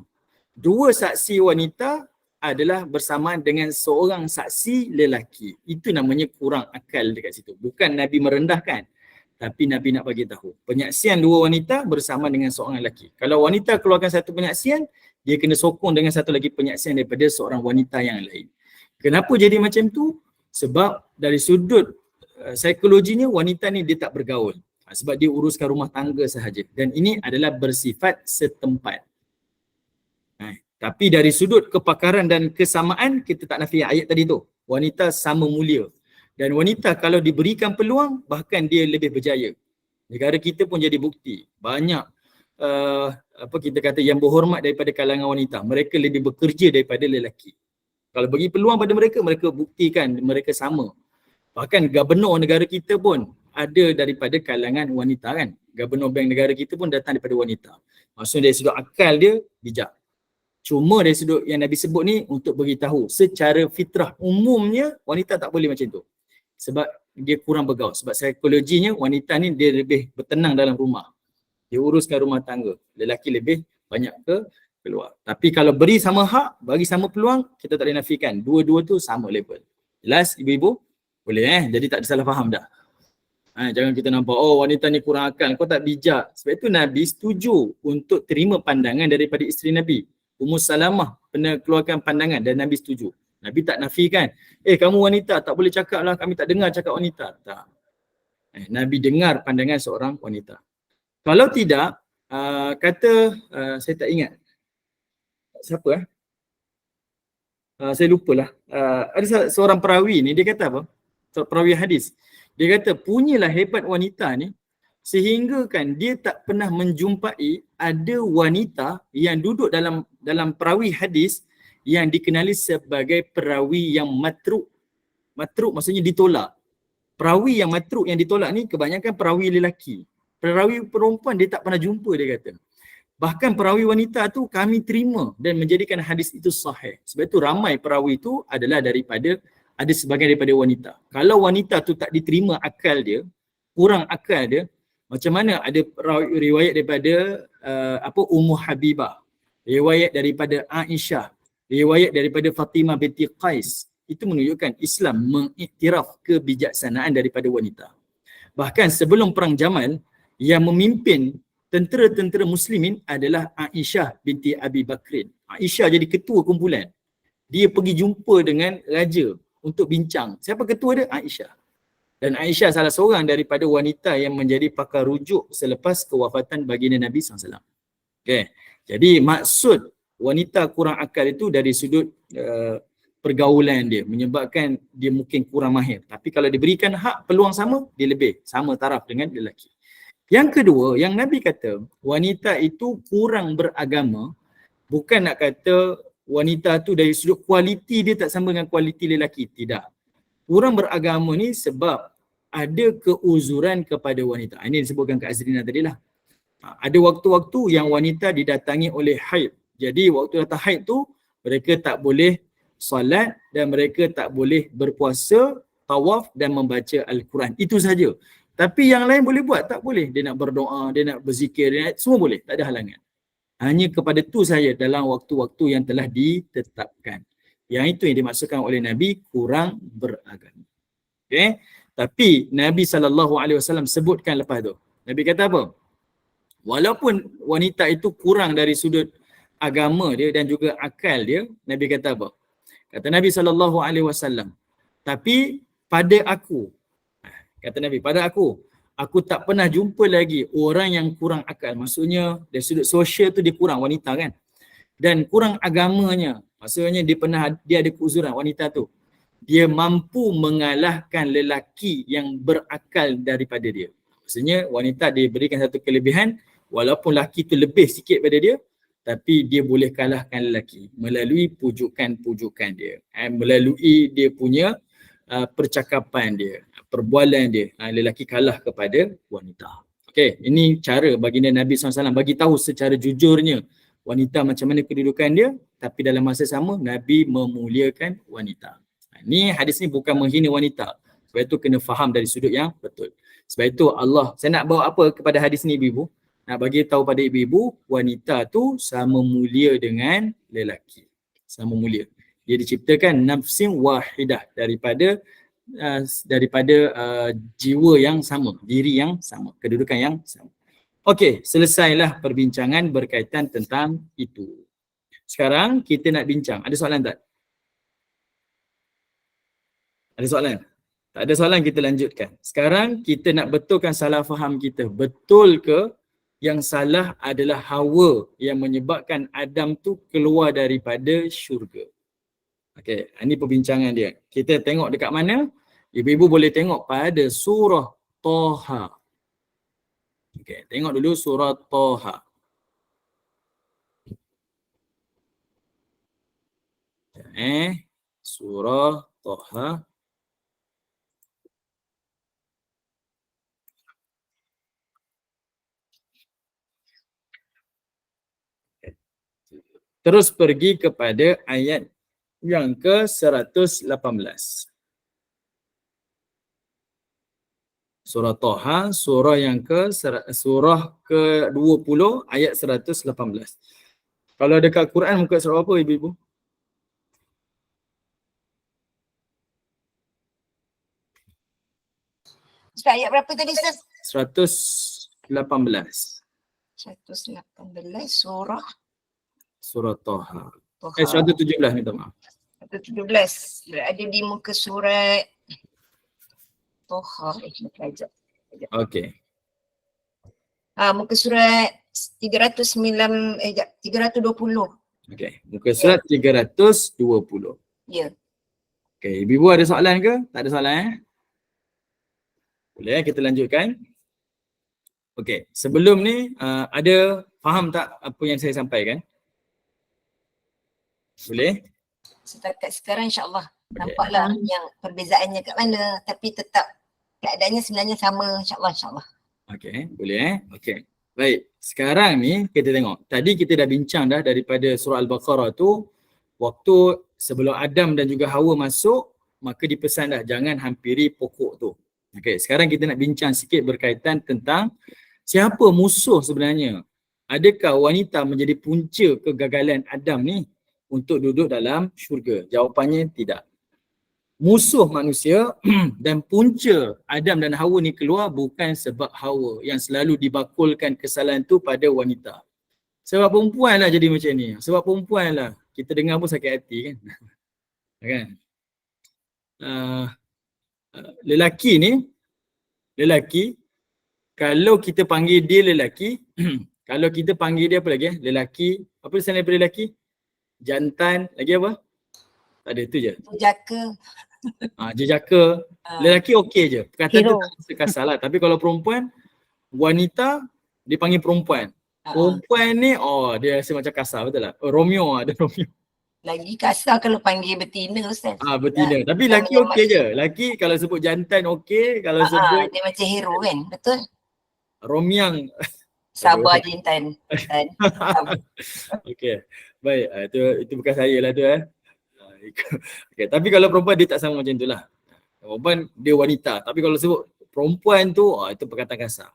Dua saksi wanita adalah bersamaan dengan seorang saksi lelaki. Itu namanya kurang akal dekat situ. Bukan Nabi merendahkan, tapi Nabi nak bagi tahu. Penyaksian dua wanita bersama dengan seorang lelaki. Kalau wanita keluarkan satu penyaksian, dia kena sokong dengan satu lagi penyaksian daripada seorang wanita yang lain. Kenapa jadi macam tu? Sebab dari sudut psikologinya wanita ni dia tak bergaul. Sebab dia uruskan rumah tangga sahaja. Dan ini adalah bersifat setempat. Tapi dari sudut kepakaran dan kesamaan, kita tak nafi ayat tadi tu. Wanita sama mulia. Dan wanita kalau diberikan peluang, bahkan dia lebih berjaya. Negara kita pun jadi bukti. Banyak kita kata yang berhormat daripada kalangan wanita. Mereka lebih bekerja daripada lelaki. Kalau bagi peluang pada mereka, mereka buktikan mereka sama. Bahkan gubernur negara kita pun ada daripada kalangan wanita kan. Gubernur bank negara kita pun datang daripada wanita. Maksudnya dari sudut akal dia bijak. Cuma dari sudut yang Nabi sebut ni untuk beritahu secara fitrah umumnya wanita tak boleh macam tu. Sebab dia kurang bergaul. Sebab psikologinya wanita ni dia lebih bertenang dalam rumah. Dia uruskan rumah tangga. Lelaki lebih banyak ke keluar. Tapi kalau beri sama hak, bagi sama peluang, kita tak boleh nafikan. Dua-dua tu sama level. Jelas ibu-ibu? Boleh Jadi tak ada salah faham dah. Jangan kita nampak, oh wanita ni kurang akal, kau tak bijak. Sebab itu Nabi setuju untuk terima pandangan daripada isteri Nabi. Ummu Salamah pernah keluarkan pandangan dan Nabi setuju. Nabi tak nafikan, kamu wanita tak boleh cakap lah, kami tak dengar cakap wanita. Tak. Nabi dengar pandangan seorang wanita. Kalau tidak, saya tak ingat. Siapa saya lupalah. Ada seorang perawi ni, dia kata apa? Perawi hadis. Dia kata, punyalah hebat wanita ni sehingga kan dia tak pernah menjumpai ada wanita yang duduk dalam perawi hadis yang dikenali sebagai perawi yang matruk. Matruk maksudnya ditolak. Perawi yang matruk yang ditolak ni kebanyakan perawi lelaki. Perawi perempuan dia tak pernah jumpa, dia kata. Bahkan perawi wanita tu kami terima dan menjadikan hadis itu sahih. Sebab itu ramai perawi itu adalah ada sebahagian daripada wanita. Kalau wanita tu tak diterima akal dia, kurang akal dia, macam mana ada riwayat daripada Ummu Habibah, riwayat daripada Aisyah, riwayat daripada Fatimah binti Qais. Itu menunjukkan Islam mengiktiraf kebijaksanaan daripada wanita. Bahkan sebelum perang Jamal, yang memimpin tentera-tentera muslimin adalah Aisyah binti Abi Bakrin. Aisyah jadi ketua kumpulan. Dia pergi jumpa dengan raja untuk bincang. Siapa ketua dia? Aisyah. Dan Aisyah salah seorang daripada wanita yang menjadi pakar rujuk selepas kewafatan baginda Nabi SAW. Okay. Jadi maksud wanita kurang akal itu dari sudut pergaulan dia, menyebabkan dia mungkin kurang mahir. Tapi kalau diberikan hak peluang sama, dia lebih sama taraf dengan lelaki. Yang kedua, yang Nabi kata, wanita itu kurang beragama, bukan nak kata wanita tu dari sudut kualiti dia tak sama dengan kualiti lelaki. Tidak. Kurang beragama ni sebab ada keuzuran kepada wanita. Ini disebutkan ke Azrina tadi lah. Ada waktu-waktu yang wanita didatangi oleh haid. Jadi waktu datang haid tu, mereka tak boleh solat dan mereka tak boleh berpuasa, tawaf dan membaca Al-Quran. Itu saja. Tapi yang lain boleh buat? Tak boleh. Dia nak berdoa, dia nak berzikir, semua boleh. Tak ada halangan. Hanya kepada tu saja dalam waktu-waktu yang telah ditetapkan. Yang itu yang dimaksudkan oleh Nabi kurang beragama. Okay? Tapi Nabi SAW sebutkan lepas tu. Nabi kata apa? Walaupun wanita itu kurang dari sudut agama dia dan juga akal dia, Nabi kata apa? Kata Nabi SAW, tapi pada aku, kata Nabi, pada aku tak pernah jumpa lagi orang yang kurang akal. Maksudnya dari sudut sosial tu dia kurang, wanita kan. Dan kurang agamanya. Maksudnya dia ada keuzuran wanita tu. Dia mampu mengalahkan lelaki yang berakal daripada dia. Maksudnya wanita dia berikan satu kelebihan, walaupun lelaki tu lebih sikit pada dia, tapi dia boleh kalahkan lelaki melalui pujukan-pujukan dia. Melalui dia punya percakapan dia, perbualan dia, lelaki kalah kepada wanita. Okey, ini cara baginda Nabi SAW bagi tahu secara jujurnya wanita macam mana kedudukan dia, tapi dalam masa sama Nabi memuliakan wanita. Ini hadis ni bukan menghina wanita. Sebab itu kena faham dari sudut yang betul. Sebab itu saya nak bawa apa kepada hadis ni ibu-ibu? Nak bagi tahu pada ibu-ibu, wanita tu sama mulia dengan lelaki. Sama mulia. Dia diciptakan nafsin wahidah daripada jiwa yang sama, diri yang sama, kedudukan yang sama. Okey, selesailah perbincangan berkaitan tentang itu. Sekarang kita nak bincang. Ada soalan tak? Ada soalan? Tak ada soalan, kita lanjutkan. Sekarang kita nak betulkan salah faham kita. Betul ke yang salah adalah Hawa yang menyebabkan Adam tu keluar daripada syurga? Okey, ini perbincangan dia. Kita tengok dekat mana? Ibu-ibu boleh tengok pada surah Taha. Okey, tengok dulu surah Taha. Surah Taha. Terus pergi kepada ayat yang ke-118. Surah Taha, surah ke-20 ayat 118. Kalau dekat Quran muka surah apa ibu-ibu? Ustaz, ayat berapa tadi Ustaz? 118. 118 surah Surah Taha. Toha. 117 minta maaf. 117. Berada di muka surat Toha. Sekejap. Okey. Muka surat 320. Okey. Muka surat 320. Ya. Okey, ibu-ibu ada soalan ke? Tak ada soalan Boleh kita lanjutkan. Okey, sebelum ni ada faham tak apa yang saya sampaikan? Boleh? Setakat sekarang insyaAllah Okey. nampaklah yang perbezaannya kat mana, tapi tetap keadaannya sebenarnya sama insyaAllah. Okey, boleh Okey. Baik, sekarang ni kita tengok. Tadi kita dah bincang dah daripada surah Al-Baqarah tu, waktu sebelum Adam dan juga Hawa masuk, maka dipesan dah jangan hampiri pokok tu. Okey, sekarang kita nak bincang sikit berkaitan tentang siapa musuh sebenarnya. Adakah wanita menjadi punca kegagalan Adam ni untuk duduk dalam syurga? Jawapannya tidak. Musuh manusia dan punca Adam dan Hawa ni keluar bukan sebab Hawa yang selalu dibakulkan kesalahan tu pada wanita. Sebab perempuan lah jadi macam ni. Sebab perempuan lah. Kita dengar pun sakit hati kan. Kan? Lelaki kalau kita panggil dia lelaki kalau kita panggil dia apa lagi lelaki, apa selain daripada lelaki? Jantan, lagi apa? Tak ada, itu je. Jejaka. Lelaki okey je. Perkataan tu tak rasa kasar lah. Tapi kalau perempuan, wanita dipanggil perempuan. Perempuan ni dia rasa macam kasar, betul tak? Romeo ada Romeo. Lagi kasar kalau panggil betina Ustaz. Betina. Tapi lelaki okey je. Lelaki kalau sebut jantan okey, kalau sebut dia macam hero kan, betul? Romiang. Sabar Jintan. Okey. Baik, itu bukan saya lah tu Okay. Tapi kalau perempuan dia tak sama macam itulah. Perempuan dia wanita. Tapi kalau sebut perempuan tu itu perkataan kasar.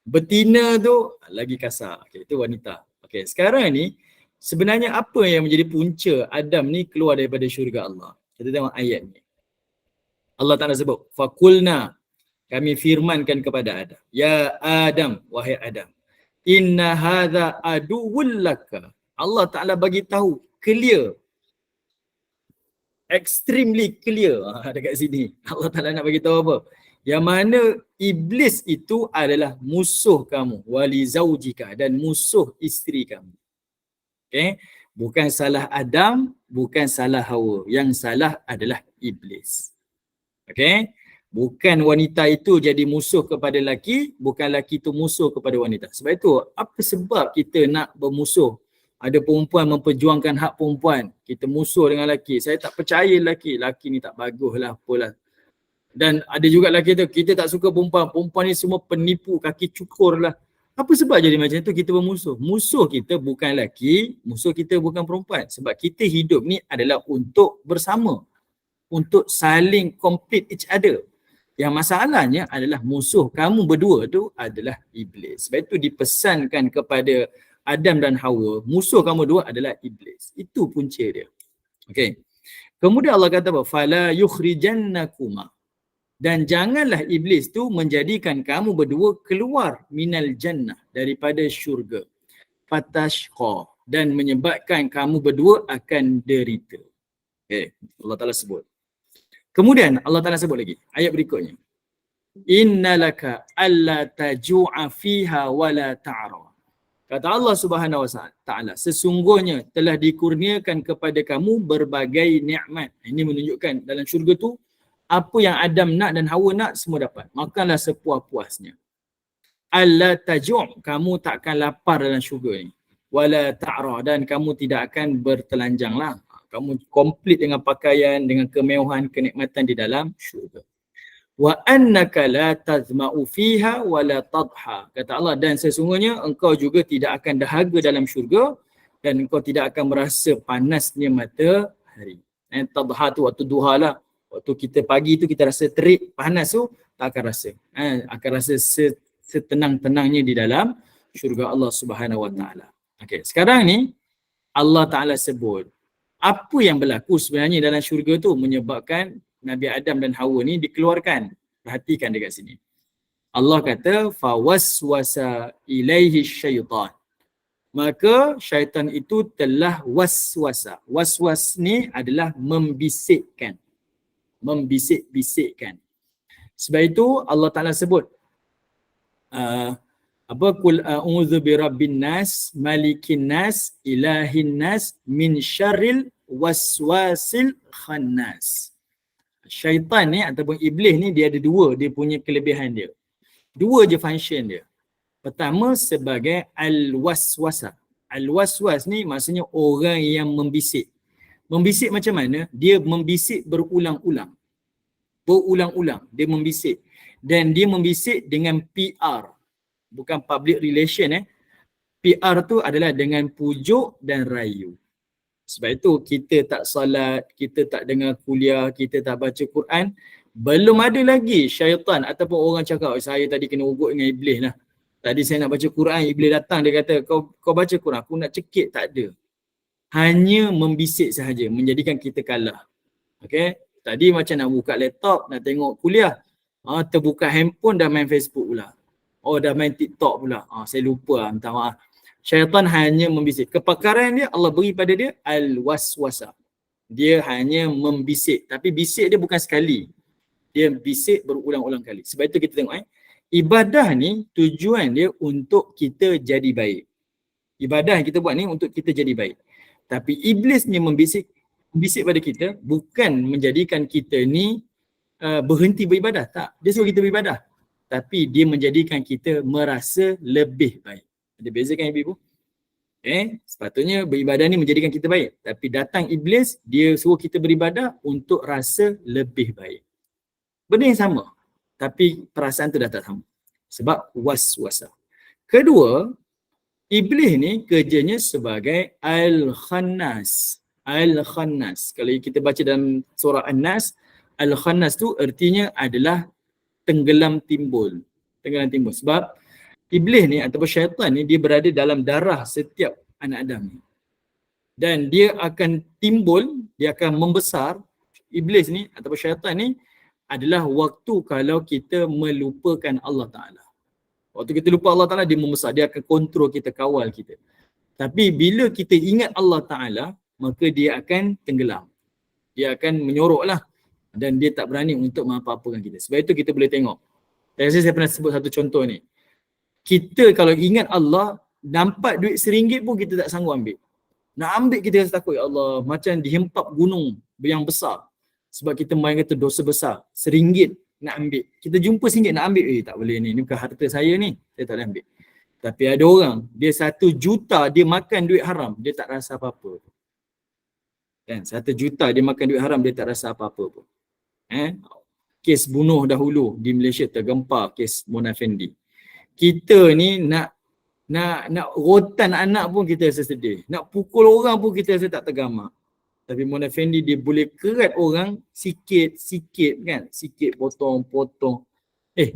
Betina tu lagi kasar. Okay, itu wanita. Okay, sekarang ni sebenarnya apa yang menjadi punca Adam ni keluar daripada syurga Allah? Kita tengok ayat ni. Allah Ta'ala sebut, Fakulna, kami firmankan kepada Adam. Ya Adam, wahai Adam. Inna hadha aduwwul laka. Allah Ta'ala bagi tahu clear. Extremely clear dekat sini. Allah Ta'ala nak bagi tahu apa? Yang mana iblis itu adalah musuh kamu. Wali zaujika, dan musuh isteri kamu. Okay? Bukan salah Adam, bukan salah Hawa. Yang salah adalah iblis. Okay? Bukan wanita itu jadi musuh kepada lelaki, bukan lelaki itu musuh kepada wanita. Sebab itu, apa sebab kita nak bermusuh? Ada perempuan memperjuangkan hak perempuan, kita musuh dengan lelaki. Saya tak percaya lelaki ni tak bagus lah, apalah. Dan ada juga lelaki tu, kita tak suka perempuan ni semua penipu, kaki cukur lah. Apa sebab jadi macam tu kita bermusuh? Musuh kita bukan lelaki, musuh kita bukan perempuan. Sebab kita hidup ni adalah untuk bersama, untuk saling complete each other. Yang masalahnya adalah musuh kamu berdua tu adalah iblis. Sebab itu dipesankan kepada Adam dan Hawa, musuh kamu dua adalah iblis. Itu punca dia. Okey. Kemudian Allah kata apa? Fala yukhrijannakuma. Dan janganlah iblis tu menjadikan kamu berdua keluar minal jannah, daripada syurga. Fatashqa, dan menyebabkan kamu berdua akan derita. Okey, Allah Ta'ala sebut. Kemudian Allah Ta'ala sebut lagi ayat berikutnya. Innalaka alla taju'a fiha wala ta'ra. Kata Allah Subhanahu Wa Ta'ala, sesungguhnya telah dikurniakan kepada kamu berbagai nikmat. Ini menunjukkan dalam syurga tu, apa yang Adam nak dan Hawa nak semua dapat. Makanlah sepuas-puasnya. Alla tajuk, kamu tak akan lapar dalam syurga ni. Wala ta'ra, dan kamu tidak akan bertelanjang lah. Kamu komplit dengan pakaian, dengan kemewahan, kenikmatan di dalam syurga. Wa annaka la tazma'u fiha wa la tadha. Kata Allah, dan sesungguhnya engkau juga tidak akan dahaga dalam syurga dan engkau tidak akan merasa panasnya matahari. Tadha tu waktu duha lah. Waktu kita pagi tu kita rasa terik, panas tu tak akan rasa. Akan rasa setenang-tenangnya di dalam syurga Allah Subhanahu Wa Taala. Okey, sekarang ni Allah Taala sebut apa yang berlaku sebenarnya dalam syurga tu menyebabkan Nabi Adam dan Hawa ni dikeluarkan. Perhatikan dekat sini. Allah kata fawaswasa ilaihi syaitan. Maka syaitan itu telah waswasa. Waswas ni adalah membisikkan. Membisik-bisikkan. Sebab itu Allah Taala sebut qul a'udzu birabbin nas, malikin nas, ilahin nas, min syarril waswasil khannas. Syaitan ni ataupun iblis ni dia ada dua, dia punya kelebihan dia. Dua je function dia. Pertama sebagai al-waswasa. Al-waswas ni maksudnya orang yang membisik. Membisik macam mana? Dia membisik berulang-ulang. Berulang-ulang dia membisik. Dan dia membisik dengan PR. Bukan public relation PR tu adalah dengan pujuk dan rayu. Sebab itu kita tak salat, kita tak dengar kuliah, kita tak baca Quran. Belum ada lagi syaitan ataupun orang cakap, saya tadi kena ugut dengan iblis lah. Tadi saya nak baca Quran, iblis datang dia kata, kau baca Quran, aku nak cekik. Tak ada. Hanya membisik sahaja, menjadikan kita kalah. Okay? Tadi macam nak buka laptop, nak tengok kuliah. Terbuka handphone dah main Facebook pula. Dah main TikTok pula. Saya lupa, minta maaf. Syaitan hanya membisik. Kepakaran dia Allah beri pada dia al-waswasa. Dia hanya membisik. Tapi bisik dia bukan sekali. Dia bisik berulang-ulang kali. Sebab itu kita tengok ibadah ni tujuan dia untuk kita jadi baik. Ibadah yang kita buat ni untuk kita jadi baik. Tapi iblis ni membisik pada kita bukan menjadikan kita ni berhenti beribadah. Tak. Dia suruh kita beribadah. Tapi dia menjadikan kita merasa lebih baik. Ada beza kan ibu-ibu? Sepatutnya beribadah ni menjadikan kita baik. Tapi datang iblis, dia suruh kita beribadah untuk rasa lebih baik. Benda yang sama. Tapi perasaan tu dah tak sama. Sebab waswasa. Kedua, iblis ni kerjanya sebagai al-khannas. Al-khannas. Kalau kita baca dalam surah An-Nas, al-khannas tu artinya adalah tenggelam timbul. Tenggelam timbul. Sebab iblis ni ataupun syaitan ni dia berada dalam darah setiap anak Adam ni. Dan dia akan timbul, dia akan membesar. Iblis ni ataupun syaitan ni adalah waktu kalau kita melupakan Allah Ta'ala. Waktu kita lupa Allah Ta'ala, dia membesar. Dia akan kontrol kita, kawal kita. Tapi bila kita ingat Allah Ta'ala, maka dia akan tenggelam. Dia akan menyorok lah. Dan dia tak berani untuk apa-apakan kita. Sebab itu kita boleh tengok. Saya pernah sebut satu contoh ni. Kita kalau ingat Allah, nampak duit RM1 pun kita tak sanggup ambil. Nak ambil kita rasa takut, ya Allah, macam dihempap gunung yang besar. Sebab kita main kata dosa besar. RM1 nak ambil. Kita jumpa RM1 nak ambil, tak boleh ni bukan harta saya ni. Saya tak boleh ambil. Tapi ada orang, dia 1 juta dia makan duit haram, dia tak rasa apa-apa. Kan? 1 juta dia makan duit haram, dia tak rasa apa-apa pun. Kes bunuh dahulu di Malaysia tergempar, kes Mona Fendi. Kita ni nak rotan anak pun kita rasa sedih. Nak pukul orang pun kita rasa tak tergamak. Tapi Mona Fendi dia boleh kerat orang sikit-sikit kan. Sikit potong-potong.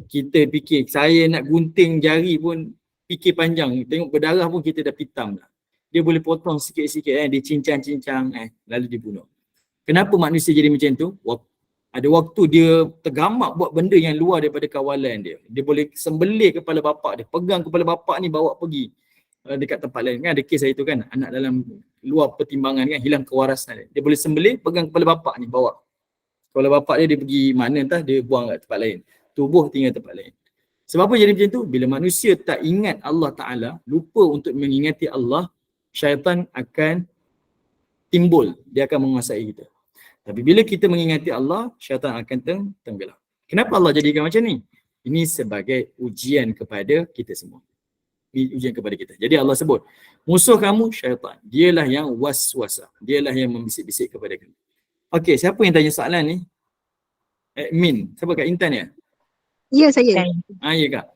Kita fikir saya nak gunting jari pun fikir panjang. Tengok berdarah pun kita dah pitam dah. Dia boleh potong sikit-sikit dia cincang-cincang lalu dibunuh. Kenapa manusia jadi macam tu? Ada waktu dia tergamak buat benda yang luar daripada kawalan dia. Dia boleh sembelih kepala bapak dia. Pegang kepala bapak ni bawa pergi dekat tempat lain. Kan ada kes hari tu kan. Anak dalam luar pertimbangan kan. Hilang kewarasan dia. Dia boleh sembelih pegang kepala bapak ni bawa. Kepala bapak dia pergi mana entah dia buang kat tempat lain. Tubuh tinggal tempat lain. Sebab apa jadi macam tu? Bila manusia tak ingat Allah Ta'ala, lupa untuk mengingati Allah, syaitan akan timbul. Dia akan menguasai kita. Tapi bila kita mengingati Allah, syaitan akan tenggelam. Kenapa Allah jadikan macam ni? Ini sebagai ujian kepada kita semua. Ini ujian kepada kita. Jadi Allah sebut, musuh kamu syaitan. Dialah yang waswasa. Dialah yang membisik-bisik kepada kamu. Okey, siapa yang tanya soalan ni? Admin. Siapa Kak Intan ya? Ya, saya. Ya Kak.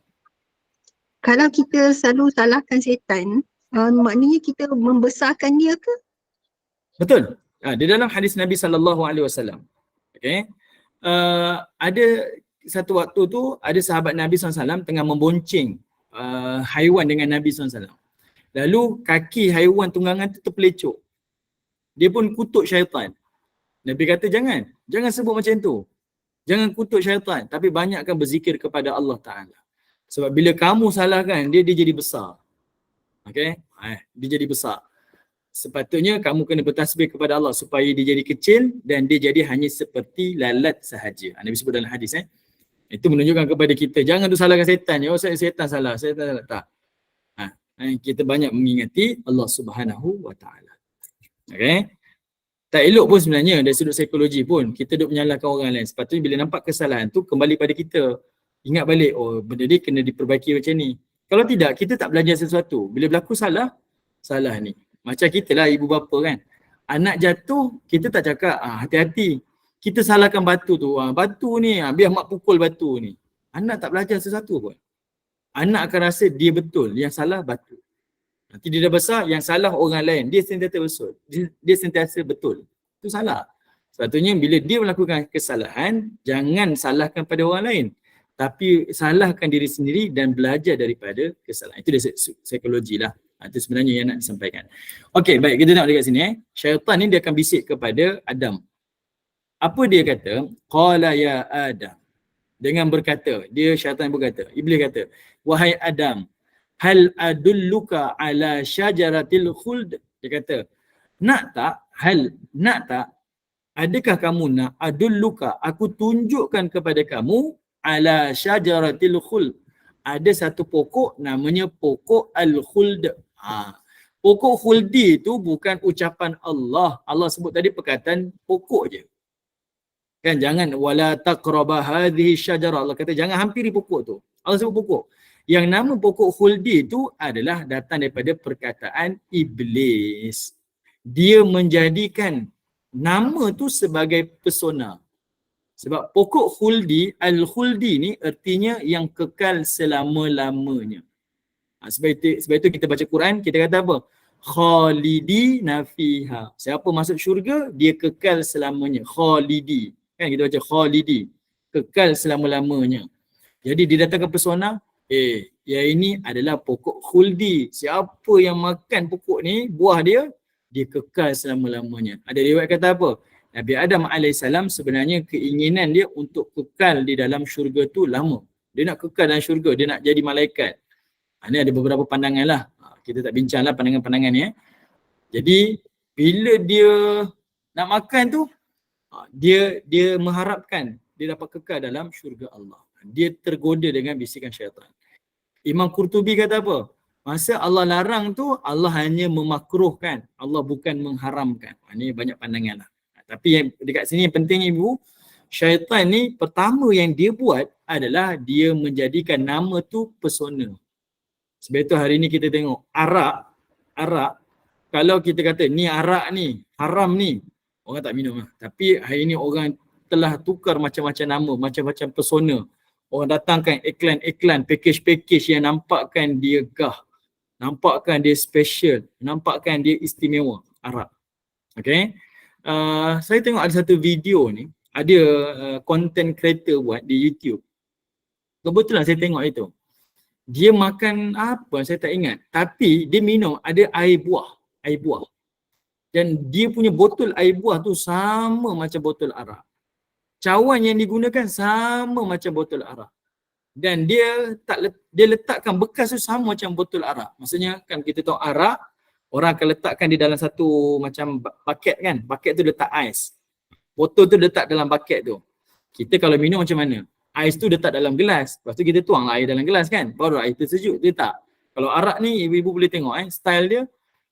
Kalau kita selalu salahkan syaitan, maknanya kita membesarkan dia ke? Betul. Di dalam hadis Nabi SAW. Okay. ada satu waktu tu ada sahabat Nabi SAW tengah membonceng haiwan dengan Nabi SAW. Lalu kaki haiwan tunggangan tu terpelecok. Dia pun kutuk syaitan. Nabi kata jangan sebut macam tu. Jangan kutuk syaitan, tapi banyakkan berzikir kepada Allah Ta'ala. Sebab bila kamu salahkan dia jadi besar. Okay? Dia jadi besar. Sepatutnya kamu kena bertasbih kepada Allah supaya dia jadi kecil dan dia jadi hanya seperti lalat sahaja. Nabi sebut dalam hadis. Itu menunjukkan kepada kita, jangan tu salahkan setan. Oh, setan salah. Tak. Kita banyak mengingati Allah Subhanahu Wa Ta'ala. Okay? Tak elok pun sebenarnya dari sudut psikologi pun kita duk menyalahkan orang lain. Sepatutnya bila nampak kesalahan tu kembali pada kita. Ingat balik, oh benda ni kena diperbaiki macam ni. Kalau tidak, kita tak belajar sesuatu. Bila berlaku salah ni. Macam kita lah ibu bapa kan. Anak jatuh, kita tak cakap hati-hati. Kita salahkan batu tu. Batu ni, biar mak pukul batu ni. Anak tak belajar sesuatu pun. Anak akan rasa dia betul, yang salah batu. Nanti dia dah besar, yang salah orang lain. Dia sentiasa betul. Itu salah. Sepatutnya bila dia melakukan kesalahan, jangan salahkan pada orang lain. Tapi salahkan diri sendiri dan belajar daripada kesalahan. Itu dari psikologi lah. Itu sebenarnya yang nak disampaikan. Okey, baik, kita tengok dekat sini. Syaitan ni dia akan bisik kepada Adam. Apa dia kata? Qala ya Adam. Dengan berkata, syaitan berkata, iblis kata, wahai Adam, hal adulluka ala syajaratil khuld. Dia kata, nak tak, adakah kamu nak adulluka, aku tunjukkan kepada kamu ala syajaratil khuld. Ada satu pokok namanya pokok al-khuld. Pokok khuldi itu bukan ucapan Allah. Allah sebut tadi perkataan pokok je. Kan jangan wala taqraba hadhihi syajarah. Allah kata jangan hampiri pokok tu. Allah sebut pokok. Yang nama pokok khuldi itu adalah datang daripada perkataan iblis. Dia menjadikan nama tu sebagai pesona. Sebab pokok khuldi, al-khuldi ni artinya yang kekal selama-lamanya. Sebab itu kita baca Quran, kita kata apa? Khalidina fiha. Siapa masuk syurga, dia kekal selamanya. Khalidi. Kan kita baca khalidi. Kekal selama-lamanya. Jadi didatangkan persona, yang ini adalah pokok khuldi. Siapa yang makan pokok ni, buah dia kekal selama-lamanya. Ada riwayat kata apa? Nabi Adam AS sebenarnya keinginan dia untuk kekal di dalam syurga tu lama. Dia nak kekal dalam syurga, dia nak jadi malaikat. Ini ada beberapa pandangan lah. Kita tak bincang lah pandangan-pandangan ni. Jadi bila dia nak makan tu, dia mengharapkan dia dapat kekal dalam syurga Allah. Dia tergoda dengan bisikan syaitan. Imam Qurtubi kata apa? Masa Allah larang tu, Allah hanya memakruhkan. Allah bukan mengharamkan. Ini banyak pandangan lah. Tapi yang dekat sini yang penting ibu, syaitan ni pertama yang dia buat adalah dia menjadikan nama tu pesona. Sebab itu hari ni kita tengok arak, kalau kita kata ni arak ni, haram ni, orang tak minum lah. Tapi hari ni orang telah tukar macam-macam nama, macam-macam pesona. Orang datangkan iklan-iklan, package-package yang nampakkan dia gah, nampakkan dia special, nampakkan dia istimewa, arak. Okay. Saya tengok ada satu video ni, ada content creator buat di YouTube. Kebetulan saya tengok itu. Dia makan apa saya tak ingat, tapi dia minum ada air buah. Dan dia punya botol air buah tu sama macam botol arak. Cawan yang digunakan sama macam botol arak. Dan dia letakkan bekas tu sama macam botol arak. Maksudnya kan kita tahu arak, orang akan letakkan di dalam satu macam bucket kan. Bucket tu letak ais. Botol tu letak dalam bucket tu. Kita kalau minum macam mana? Ais tu letak dalam gelas. Lepas tu kita tuang air dalam gelas kan. Baru air tu sejuk. Dia tak. Kalau arak ni ibu-ibu boleh tengok style dia.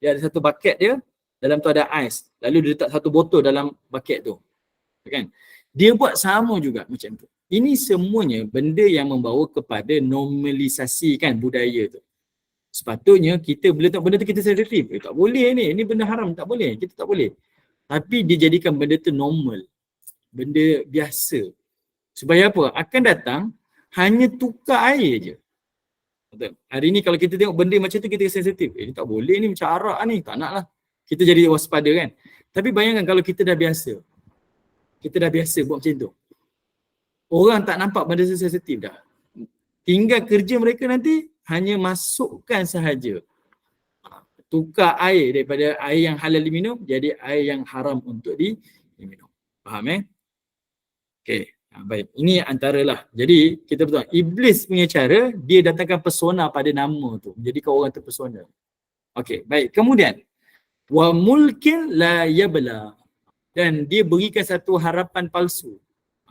Dia ada satu bucket dia. Dalam tu ada ais. Lalu dia letak satu botol dalam bucket tu. Kan? Dia buat sama juga macam tu. Ini semuanya benda yang membawa kepada normalisasi kan budaya tu. Sepatutnya kita bila tengok benda tu kita sensitif. Tak boleh ni. Ini benda haram. Tak boleh. Kita tak boleh. Tapi dia jadikan benda tu normal. Benda biasa. Supaya apa? Akan datang hanya tukar air je. Betul? Hari ni kalau kita tengok benda macam tu kita sensitif. Ini tak boleh ni macam arak ni. Tak nak lah. Kita jadi waspada kan. Tapi bayangkan kalau kita dah biasa. Kita dah biasa buat macam tu. Orang tak nampak benda sensitif dah. Tinggal kerja mereka nanti hanya masukkan sahaja. Tukar air daripada air yang halal diminum jadi air yang haram untuk diminum. Faham Okey. Baik. Ini antaralah. Jadi kita betul. Iblis punya cara, dia datangkan persona pada nama tu. Jadi kau orang terpesona. Okey. Baik. Kemudian. Wa mulkin la yabla. Dan dia berikan satu harapan palsu.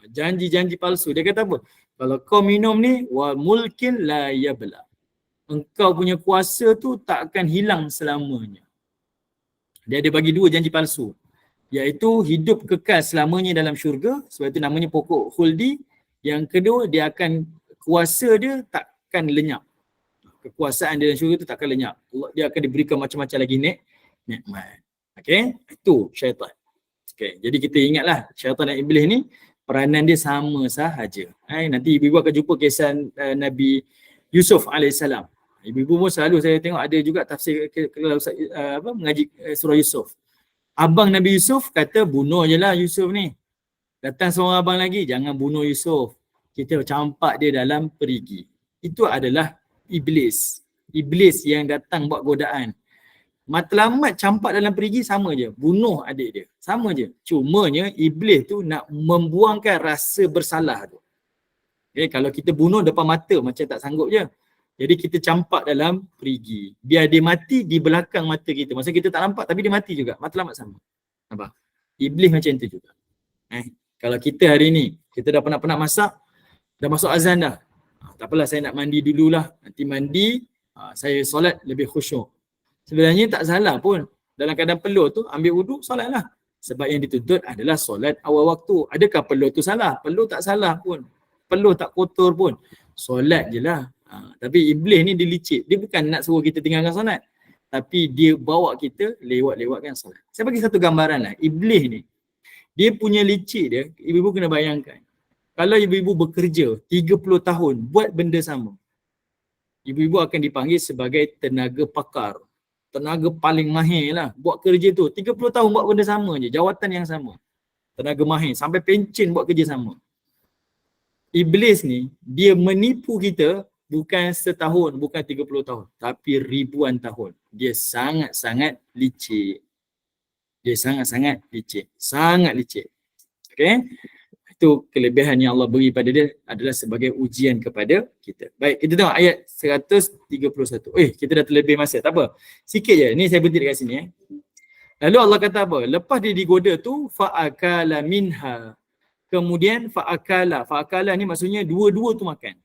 Janji-janji palsu. Dia kata apa? Kalau kau minum ni, wa mulkin la yabla. Engkau punya kuasa tu tak akan hilang selamanya. Dia ada bagi dua janji palsu. Iaitu hidup kekal selamanya dalam syurga. Sebab itu namanya pokok khuldi. Yang kedua, dia akan, kuasa dia takkan lenyap. Kekuasaan dia dalam syurga tu takkan lenyap. Dia akan diberikan macam-macam lagi nikmat. Okey, itu syaitan. Okey, jadi kita ingatlah syaitan dan iblis ni peranan dia sama sahaja. Nanti ibu-ibu akan jumpa kisah Nabi Yusuf alaihissalam. Ibu-ibu pun selalu saya tengok ada juga tafsir kalau mengaji surah Yusuf. Abang Nabi Yusuf kata bunuh je lah Yusuf ni. Datang seorang abang lagi, jangan bunuh Yusuf. Kita campak dia dalam perigi. Itu adalah iblis. Iblis yang datang buat godaan. Matlamat campak dalam perigi sama je. Bunuh adik dia. Sama je. Cumanya iblis tu nak membuangkan rasa bersalah tu. Okay, kalau kita bunuh depan mata macam tak sanggup je. Jadi kita campak dalam perigi. Biar dia mati di belakang mata kita. Maksudnya kita tak nampak tapi dia mati juga. Matlamat sama. Nampak? Iblis macam tu juga. Kalau kita hari ni, kita dah penat-penat masak, dah masuk azan dah. Tak apalah saya nak mandi dululah. Nanti mandi, saya solat lebih khusyuk. Sebenarnya tak salah pun. Dalam keadaan peluh tu, ambil wuduk, solatlah. Sebab yang dituntut adalah solat awal waktu. Adakah peluh tu salah? Peluh tak salah pun. Peluh tak kotor pun. Solat je lah. Tapi iblis ni dia licik. Dia bukan nak suruh kita tinggalkan solat. Tapi dia bawa kita lewat-lewatkan solat. Saya bagi satu gambaran lah. Iblis ni, dia punya licik dia, ibu-ibu kena bayangkan. Kalau ibu-ibu bekerja 30 tahun buat benda sama, ibu-ibu akan dipanggil sebagai tenaga pakar. Tenaga paling mahir lah. Buat kerja tu 30 tahun buat benda sama je. Jawatan yang sama. Tenaga mahir. Sampai pencen buat kerja sama. Iblis ni, dia menipu kita bukan setahun, bukan 30 tahun. Tapi ribuan tahun. Dia sangat-sangat licik. Dia sangat-sangat licik. Sangat licik. Okay? Itu kelebihan yang Allah beri pada dia adalah sebagai ujian kepada kita. Baik, kita tengok ayat 131. Kita dah terlebih masa. Tak apa. Sikit je. Ni saya berhenti dekat sini. Lalu Allah kata apa? Lepas dia digoda tu, fa'akala minha. Kemudian fa'akala. Fa'akala ni maksudnya dua-dua tu makan.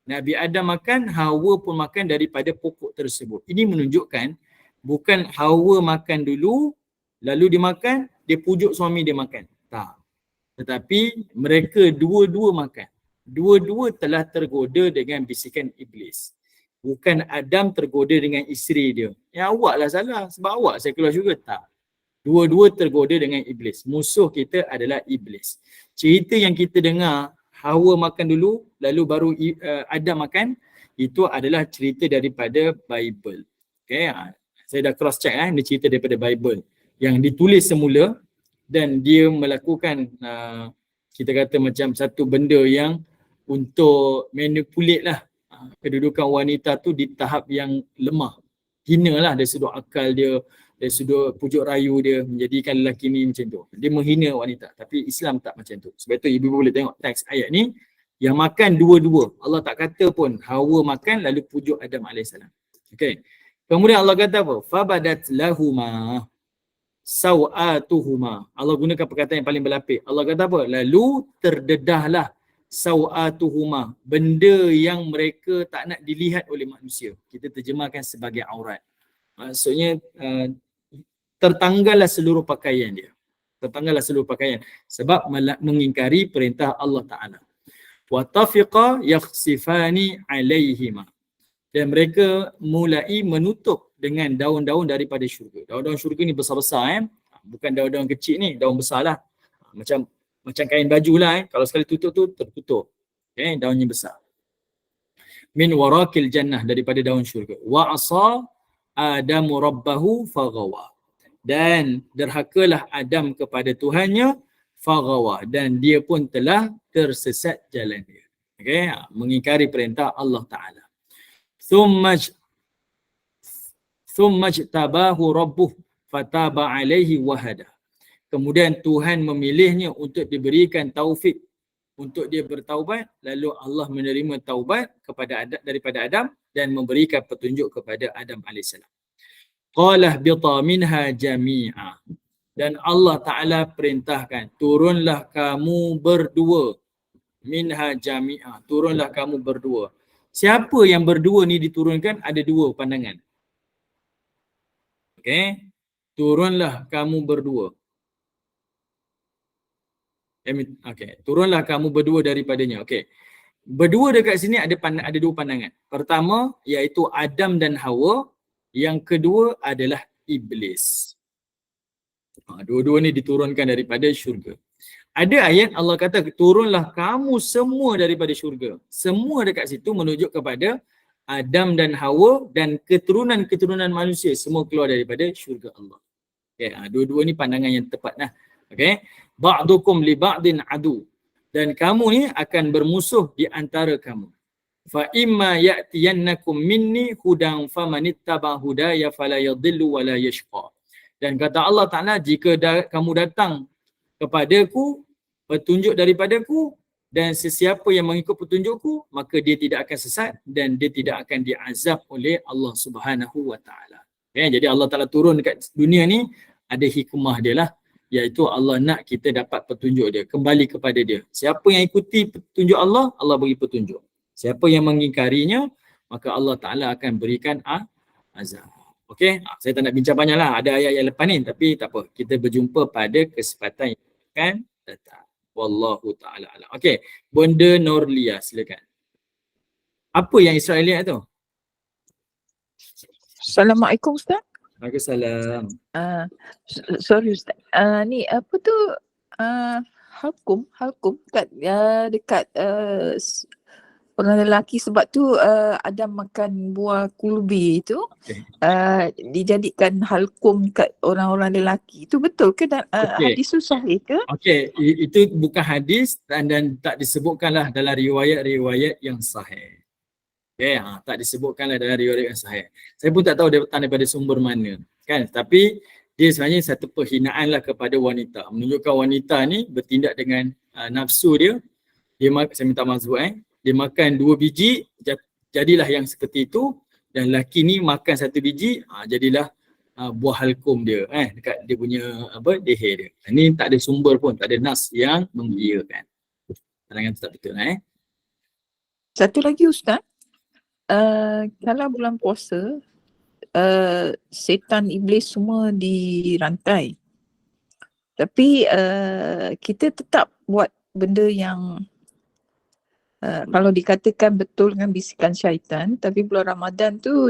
Nabi Adam makan, Hawa pun makan daripada pokok tersebut. Ini menunjukkan bukan Hawa makan dulu, lalu dia makan, dia pujuk suami dia makan. Tak. Tetapi mereka dua-dua makan. Dua-dua telah tergoda dengan bisikan iblis. Bukan Adam tergoda dengan isteri dia. Ya awak lah salah sebab awak saya keluar syurga. Tak. Dua-dua tergoda dengan iblis. Musuh kita adalah iblis. Cerita yang kita dengar Hawa makan dulu lalu baru Adam makan, itu adalah cerita daripada Bible. Okay. Saya dah cross check ini cerita daripada Bible yang ditulis semula. Dan dia melakukan kita kata macam satu benda yang untuk manipulate lah kedudukan wanita tu di tahap yang lemah. Hina lah dari sudut akal dia, dari sudut pujuk rayu dia, menjadikan lelaki ni macam tu. Dia menghina wanita. Tapi Islam tak macam tu. Sebab tu ibu boleh tengok teks ayat ni, yang makan dua-dua. Allah tak kata pun Hawa makan lalu pujuk Adam AS. Okay. Kemudian Allah kata apa? Fabadat lahuma sawatuhuma. Allah gunakan perkataan yang paling berlapis. Allah kata apa? Lalu terdedahlah sawatuhuma. Benda yang mereka tak nak dilihat oleh manusia. Kita terjemahkan sebagai aurat. Maksudnya tertanggallah seluruh pakaian dia. Tertanggallah seluruh pakaian. Sebab mengingkari perintah Allah Ta'ala. Wa tafiqa yakhsifani alaihima. Dan mereka mulai menutup dengan daun-daun daripada syurga. Daun-daun syurga ni besar-besar bukan daun-daun kecil ni, daun besar lah. Macam kain baju lah Kalau sekali tutup tu tertutup. Okay, daunnya besar. Min warakil jannah, daripada daun syurga. Wa asa Adamu rabbahu faghawa. Dan derhakalah Adam kepada Tuhannya faghawah, dan dia pun telah tersesat jalan dia. Okey, mengingkari perintah Allah Taala. Thumma tabahu rabbuh fataba alaihi wahada. Kemudian Tuhan memilihnya untuk diberikan taufik untuk dia bertaubat, lalu Allah menerima taubat daripada Adam dan memberikan petunjuk kepada Adam AS. Qala bita minha jami'a. Dan Allah Ta'ala perintahkan, turunlah kamu berdua. Minha jami'a, turunlah kamu berdua. Siapa yang berdua ni diturunkan? Ada dua pandangan. Okey, turunlah kamu berdua. Okey, turunlah kamu berdua daripadanya. Okey. Berdua dekat sini ada dua pandangan. Pertama iaitu Adam dan Hawa, yang kedua adalah iblis. Dua-dua ni diturunkan daripada syurga. Ada ayat Allah kata turunlah kamu semua daripada syurga. Semua dekat situ menunjuk kepada Adam dan Hawa dan keturunan-keturunan manusia semua keluar daripada syurga Allah. Okay, dua-dua ni pandangan yang tepat lah. Okay. Ba'dukum li ba'din adu. Dan kamu ni akan bermusuh di antara kamu. Fa imma ya'tiyannakum minni hudan famanittaba hudaya fala yadhillu wa la yashqa. Dan kata Allah Ta'ala, jika kamu datang kepadaku, petunjuk daripadaku, dan sesiapa yang mengikut petunjukku, maka dia tidak akan sesat dan dia tidak akan diazab oleh Allah Subhanahu wa Ta'ala. Okay, jadi Allah Ta'ala turun dekat dunia ni, ada hikmah dia lah, iaitu Allah nak kita dapat petunjuk dia, kembali kepada dia. Siapa yang ikuti petunjuk Allah, Allah beri petunjuk. Siapa yang mengingkarinya, maka Allah Ta'ala akan berikan azab. Okey, saya tak nak bincang banyak lah, ada ayat yang lepas ni, tapi tak apa, kita berjumpa pada kesempatan yang akan datang. Wallahu Ta'ala alam. Okey, Bonda Norlia, silakan. Apa yang Israeliat tu? Assalamualaikum Ustaz. Waalaikumsalam. Sorry Ustaz. Ni apa tu halkum dekat orang lelaki, sebab tu Adam makan buah kulbi itu, Okay. dijadikan halkum kat orang-orang lelaki. Itu betul ke? Dan hadis tu sahih ke? Okey, itu bukan hadis dan tak disebutkanlah dalam riwayat-riwayat yang sahih. Okay, tak disebutkanlah dalam riwayat yang sahih. Saya pun tak tahu dia datang daripada sumber mana, kan? Tapi dia sebenarnya satu perhinaan lah kepada wanita. Menunjukkan wanita ni bertindak dengan nafsu dia. Saya minta maksud dia makan 2 biji, jadilah yang seperti itu. Dan lelaki ni makan 1 biji, jadilah buah halkum dia, dekat dia punya leher dia. Ini tak ada sumber pun, tak ada nas yang membiarkan. Pandangan tu tak betul. Satu lagi Ustaz. Kalau bulan puasa, setan iblis semua dirantai. Tapi kita tetap buat benda yang kalau dikatakan betul dengan bisikan syaitan, tapi bulan Ramadan tu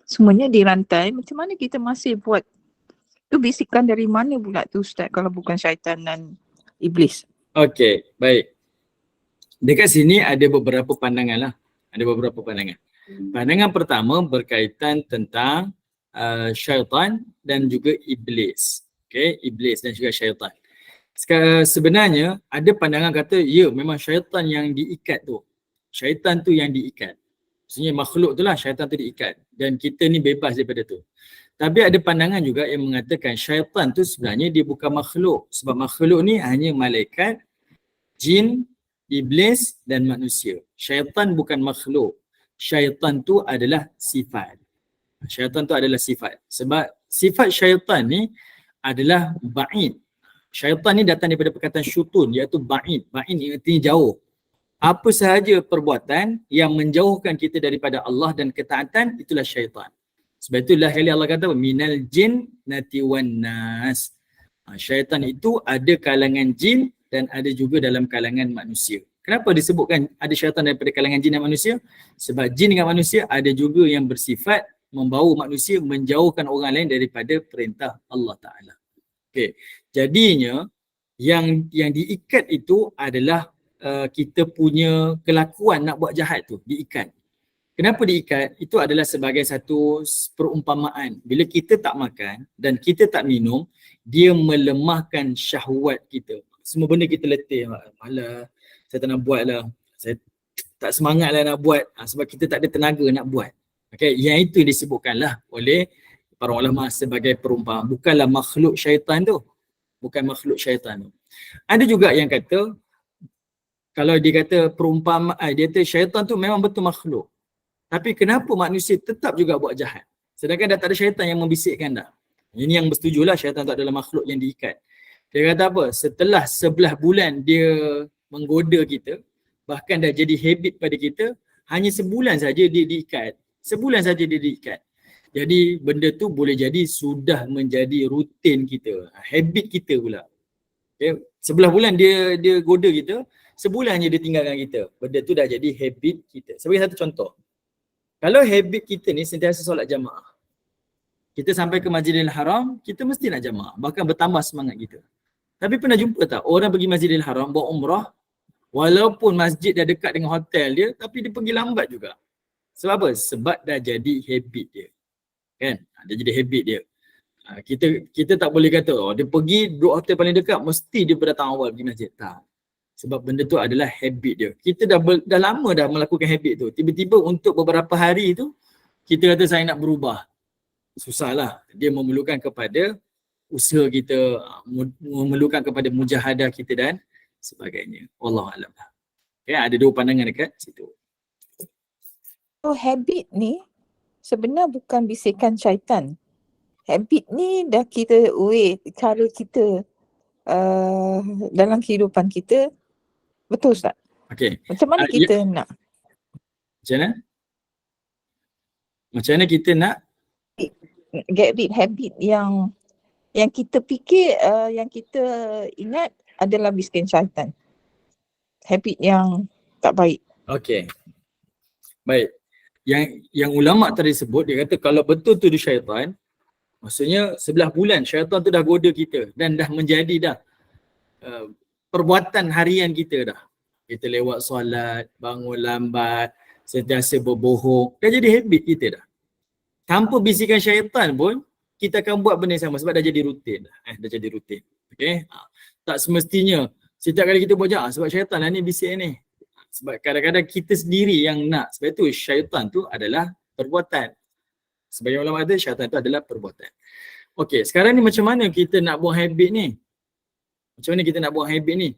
semuanya dirantai. Macam mana kita masih buat? Tu bisikan dari mana pula tu Ustaz kalau bukan syaitan dan iblis? Okey, baik. Dekat sini ada beberapa pandangan lah. Ada beberapa pandangan. Pandangan pertama berkaitan tentang syaitan dan juga iblis. Okay, iblis dan juga syaitan. Sebenarnya ada pandangan kata, ya memang syaitan yang diikat tu. Syaitan tu yang diikat. Maksudnya makhluk tu lah, syaitan tu diikat. Dan kita ni bebas daripada tu. Tapi ada pandangan juga yang mengatakan syaitan tu sebenarnya dia bukan makhluk. Sebab makhluk ni hanya malaikat, jin, iblis dan manusia. Syaitan bukan makhluk. Syaitan tu adalah sifat. Syaitan tu adalah sifat. Sebab sifat syaitan ni adalah ba'id. Syaitan ni datang daripada perkataan syutun, iaitu ba'id. Ba'id yang artinya jauh. Apa sahaja perbuatan yang menjauhkan kita daripada Allah dan ketaatan, itulah syaitan. Sebab itulah kali Allah kata, minal jin nati wan nas. Syaitan itu ada kalangan jin dan ada juga dalam kalangan manusia. Kenapa disebutkan ada syaitan daripada kalangan jin dan manusia? Sebab jin dengan manusia ada juga yang bersifat membawa manusia menjauhkan orang lain daripada perintah Allah Ta'ala. Okay. Jadinya yang diikat itu adalah kita punya kelakuan nak buat jahat tu, diikat. Kenapa diikat? Itu adalah sebagai satu perumpamaan. Bila kita tak makan dan kita tak minum, dia melemahkan syahwat kita. Semua benda kita letih, malah saya tak nak buat lah, saya tak semangat lah nak buat, sebab kita tak ada tenaga nak buat. Okay, yang itu disebutkanlah oleh para ulama sebagai perumpamaan. Bukanlah makhluk syaitan tu. Bukan makhluk syaitan tu. Ada juga yang kata, kalau dia kata perumpamaan, dia kata syaitan tu memang betul makhluk. Tapi kenapa manusia tetap juga buat jahat? Sedangkan dah tak ada syaitan yang membisikkan dah. Ini yang bersetujulah syaitan tu adalah makhluk yang diikat. Dia kata apa? Setelah 11 bulan dia menggoda kita, bahkan dah jadi habit pada kita, hanya sebulan saja dia diikat. Sebulan saja dia diikat. Jadi benda tu boleh jadi sudah menjadi rutin kita, habit kita pula. Okay. 11 bulan dia goda kita, sebulan je dia tinggalkan kita. Benda tu dah jadi habit kita. Sebagai satu contoh, kalau habit kita ni sentiasa solat jamaah, kita sampai ke Masjidil Haram, kita mesti nak jamaah, bahkan bertambah semangat kita. Tapi pernah jumpa tak orang pergi Masjidil Haram buat umrah, walaupun masjid dah dekat dengan hotel dia, tapi dia pergi lambat juga. Sebab apa? Sebab dah jadi habit dia. Kan? Dia jadi habit dia. Kita tak boleh kata, dia pergi duduk hotel paling dekat, mesti dia datang awal pergi masjid. Tak. Sebab benda tu adalah habit dia. Kita dah lama dah melakukan habit tu. Tiba-tiba untuk beberapa hari tu, kita kata saya nak berubah. Susahlah. Dia memerlukan kepada usaha kita, memerlukan kepada mujahadah kita dan sebagainya. Wallahualam. Okay, ada dua pandangan dekat situ. So habit ni sebenarnya bukan bisikan syaitan. Habit ni dah kita, cara kita dalam kehidupan kita. Betul tak? Okay. Macam mana kita nak? Macam mana? Macam mana kita nak get rid habit yang kita fikir, yang kita ingat adalah bisikan syaitan. Habit yang tak baik. Okay. Baik. Yang ulama tadi sebut, dia kata kalau betul tu dia syaitan, maksudnya 11 bulan syaitan tu dah goda kita dan dah menjadi dah perbuatan harian kita dah. Kita lewat solat, bangun lambat, sentiasa berbohong, dah jadi habit kita dah. Tanpa bisikan syaitan pun kita akan buat benda yang sama sebab dah jadi rutin dah. Dah jadi rutin. Okay? Tak semestinya setiap kali kita buat jahat sebab syaitan lah ni bisik ni. Sebab kadang-kadang kita sendiri yang nak. Sebab itu syaitan tu adalah perbuatan. Sebagai ulama kata syaitan tu adalah perbuatan. Okey, sekarang ni macam mana kita nak buang habit ni? Macam mana kita nak buang habit ni?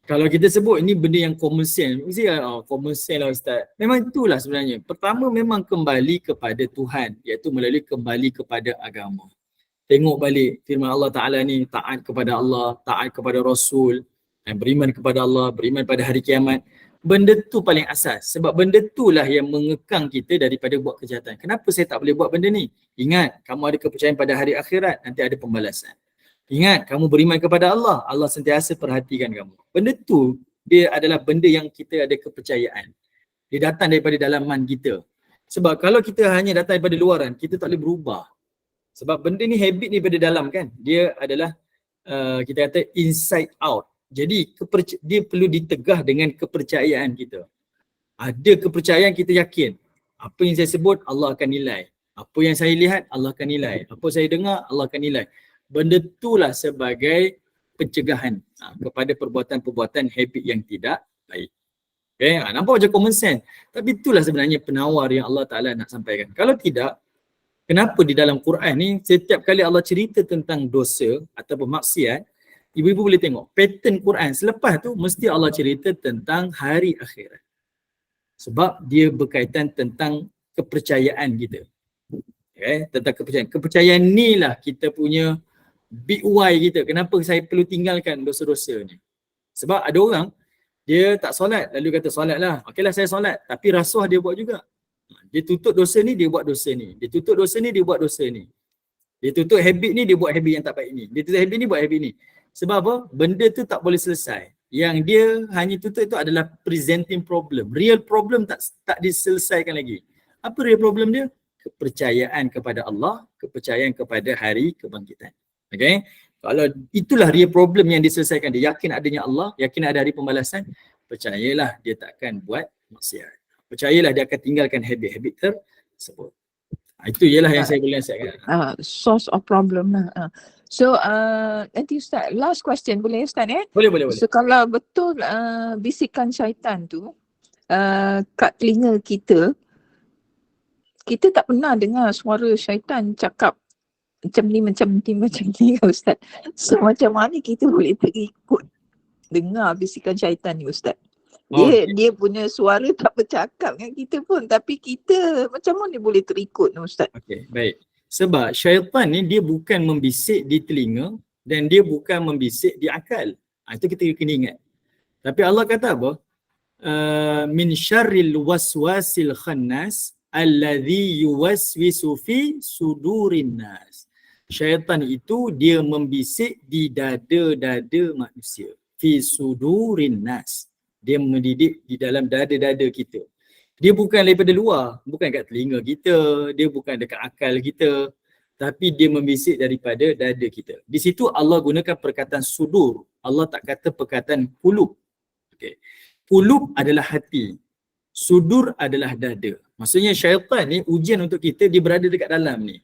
Kalau kita sebut ini benda yang common sense, mesti common sense lah Ustaz. Memang itulah sebenarnya. Pertama memang kembali kepada Tuhan, iaitu melalui kembali kepada agama. Tengok balik firman Allah Ta'ala ni, taat kepada Allah, taat kepada Rasul, beriman kepada Allah, beriman pada hari kiamat. Benda tu paling asas. Sebab benda itulah yang mengekang kita daripada buat kejahatan. Kenapa saya tak boleh buat benda ni? Ingat, kamu ada kepercayaan pada hari akhirat, nanti ada pembalasan. Ingat, kamu beriman kepada Allah, Allah sentiasa perhatikan kamu. Benda tu, dia adalah benda yang kita ada kepercayaan. Dia datang daripada dalaman kita. Sebab kalau kita hanya datang daripada luaran, kita tak boleh berubah. Sebab benda ni habit ni daripada dalam kan. Dia adalah, kita kata inside out. Jadi, dia perlu ditegah dengan kepercayaan kita. Ada kepercayaan kita yakin. Apa yang saya sebut, Allah akan nilai. Apa yang saya lihat, Allah akan nilai. Apa saya dengar, Allah akan nilai. Benda itulah sebagai pencegahan kepada perbuatan-perbuatan habit yang tidak baik. Okay? Nampak macam common sense. Tapi itulah sebenarnya penawar yang Allah Ta'ala nak sampaikan. Kalau tidak, kenapa di dalam Quran ni setiap kali Allah cerita tentang dosa ataupun maksiat, ibu-ibu boleh tengok pattern Quran selepas tu mesti Allah cerita tentang hari akhirat. Sebab dia berkaitan tentang kepercayaan kita. Okay? Tentang kepercayaan. Kepercayaan ni lah kita punya big why kita. Kenapa saya perlu tinggalkan dosa-dosa ni? Sebab ada orang, dia tak solat, lalu kata solat lah. Okeylah saya solat. Tapi rasuah dia buat juga. Dia tutup dosa ni, dia buat dosa ni. Dia tutup dosa ni, dia buat dosa ni. Dia tutup habit ni, dia buat habit yang tak baik ni. Dia tutup habit ni, buat habit ni. Sebab apa? Benda tu tak boleh selesai. Yang dia hanya tutup itu adalah presenting problem. Real problem tak diselesaikan lagi. Apa real problem dia? Kepercayaan kepada Allah, kepercayaan kepada hari kebangkitan. Okay? Kalau itulah real problem yang diselesaikan, dia yakin adanya Allah, yakin ada hari pembalasan, percayalah dia takkan buat maksiat. Percayalah dia akan tinggalkan habit-habit tersebut. Itu ialah yang saya boleh nasihatkan. Source of problem lah. So nanti Ustaz, last question boleh Ustaz Boleh. So kalau betul bisikan syaitan tu kat telinga kita, kita tak pernah dengar suara syaitan cakap macam ni Ustaz. So macam mana kita boleh terikut dengar bisikan syaitan ni Ustaz? Dia punya suara tak bercakap dengan kita pun, tapi kita macam mana boleh terikut ni Ustaz? Okey, baik. Sebab syaitan ni dia bukan membisik di telinga dan dia bukan membisik di akal. Itu kita kena ingat. Tapi Allah kata apa? Min syarril waswasil khannas alladhi yuwaswisu fi sudurin nas. Syaitan itu dia membisik di dada-dada manusia. Fi sudurin nas. Dia mendidik di dalam dada-dada kita. Dia bukan daripada luar, bukan kat telinga kita, dia bukan dekat akal kita, tapi dia membisik daripada dada kita. Di situ Allah gunakan perkataan sudur. Allah tak kata perkataan kulub. Okay. Kulub adalah hati. Sudur adalah dada. Maksudnya syaitan ni ujian untuk kita, dia berada dekat dalam ni.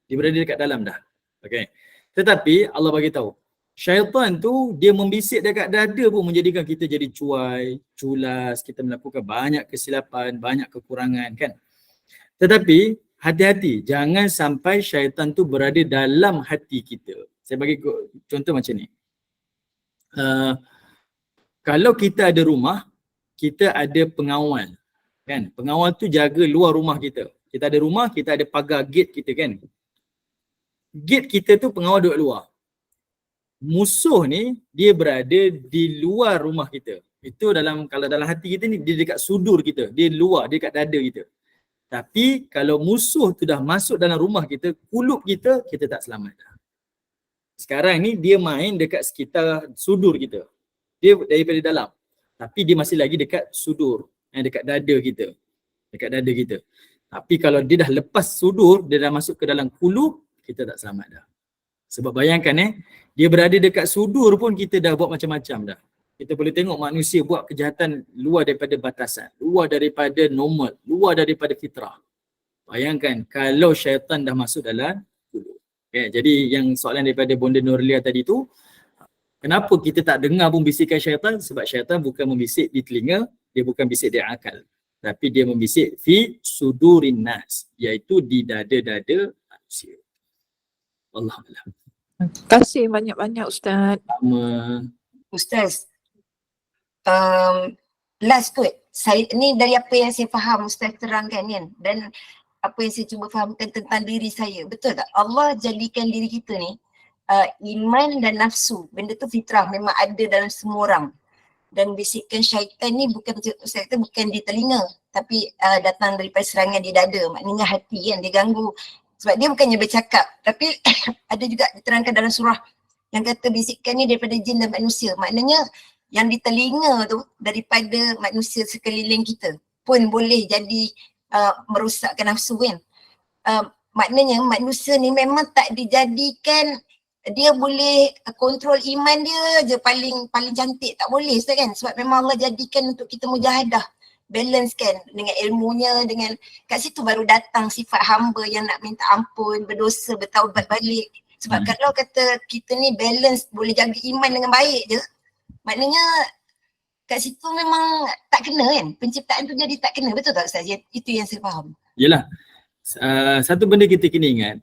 Dia berada dekat dalam dah. Okay. Tetapi Allah bagi tahu, syaitan tu dia membisik dekat dada pun menjadikan kita jadi cuai, culas, kita melakukan banyak kesilapan, banyak kekurangan kan. Tetapi hati-hati, jangan sampai syaitan tu berada dalam hati kita. Saya bagi contoh macam ni. Kalau kita ada rumah, kita ada pengawal kan. Pengawal tu jaga luar rumah kita. Kita ada rumah, kita ada pagar gate kita kan. Gate kita tu pengawal duduk luar. Musuh ni dia berada di luar rumah kita. Itu kalau dalam hati kita ni dia dekat sudur kita, dia luar, dia dekat dada kita. Tapi kalau musuh tu dah masuk dalam rumah kita, kulub kita tak selamat dah. Sekarang ni dia main dekat sekitar sudur kita. Dia daripada dalam. Tapi dia masih lagi dekat sudur, dekat dada kita. Dekat dada kita. Tapi kalau dia dah lepas sudur, dia dah masuk ke dalam kulub, kita tak selamat dah. Sebab bayangkan dia berada dekat sudur pun kita dah buat macam-macam dah. Kita boleh tengok manusia buat kejahatan luar daripada batasan, luar daripada normal, luar daripada fitrah. Bayangkan kalau syaitan dah masuk dalam kulub. Okay, jadi yang soalan daripada Bonda Nurlia tadi tu, kenapa kita tak dengar pun bisikan syaitan? Sebab syaitan bukan membisik di telinga, dia bukan bisik di akal. Tapi dia membisik fi sudurin nas, iaitu di dada-dada manusia. Wallahualam. Terima kasih banyak-banyak Ustaz. Ustaz, last kot, ni dari apa yang saya faham Ustaz terangkan kan, dan apa yang saya cuba fahamkan tentang diri saya. Betul tak? Allah jadikan diri kita ni iman dan nafsu, benda tu fitrah, memang ada dalam semua orang. Dan bisikan syaitan ni bukan, Ustaz kata bukan di telinga, tapi datang daripada serangan di dada, maknanya hati kan, dia ganggu. Sebab dia bukannya bercakap, tapi ada juga diterangkan dalam surah yang kata bisikan ni daripada jin dan manusia. Maknanya yang di telinga tu daripada manusia sekeliling kita pun boleh jadi merosakkan nafsu kan. Maknanya manusia ni memang tak dijadikan dia boleh kontrol iman dia je paling cantik, tak boleh Ustaz kan. Sebab memang Allah jadikan untuk kita mujahadah, balance kan, dengan ilmunya, dengan kat situ baru datang sifat hamba yang nak minta ampun, berdosa, bertaubat balik. Sebab kalau kata kita ni balance, boleh jaga iman dengan baik je, maknanya kat situ memang tak kena kan, penciptaan tu jadi tak kena. Betul tak Ustaz? Itu yang saya faham. Yelah, satu benda kita kena ingat,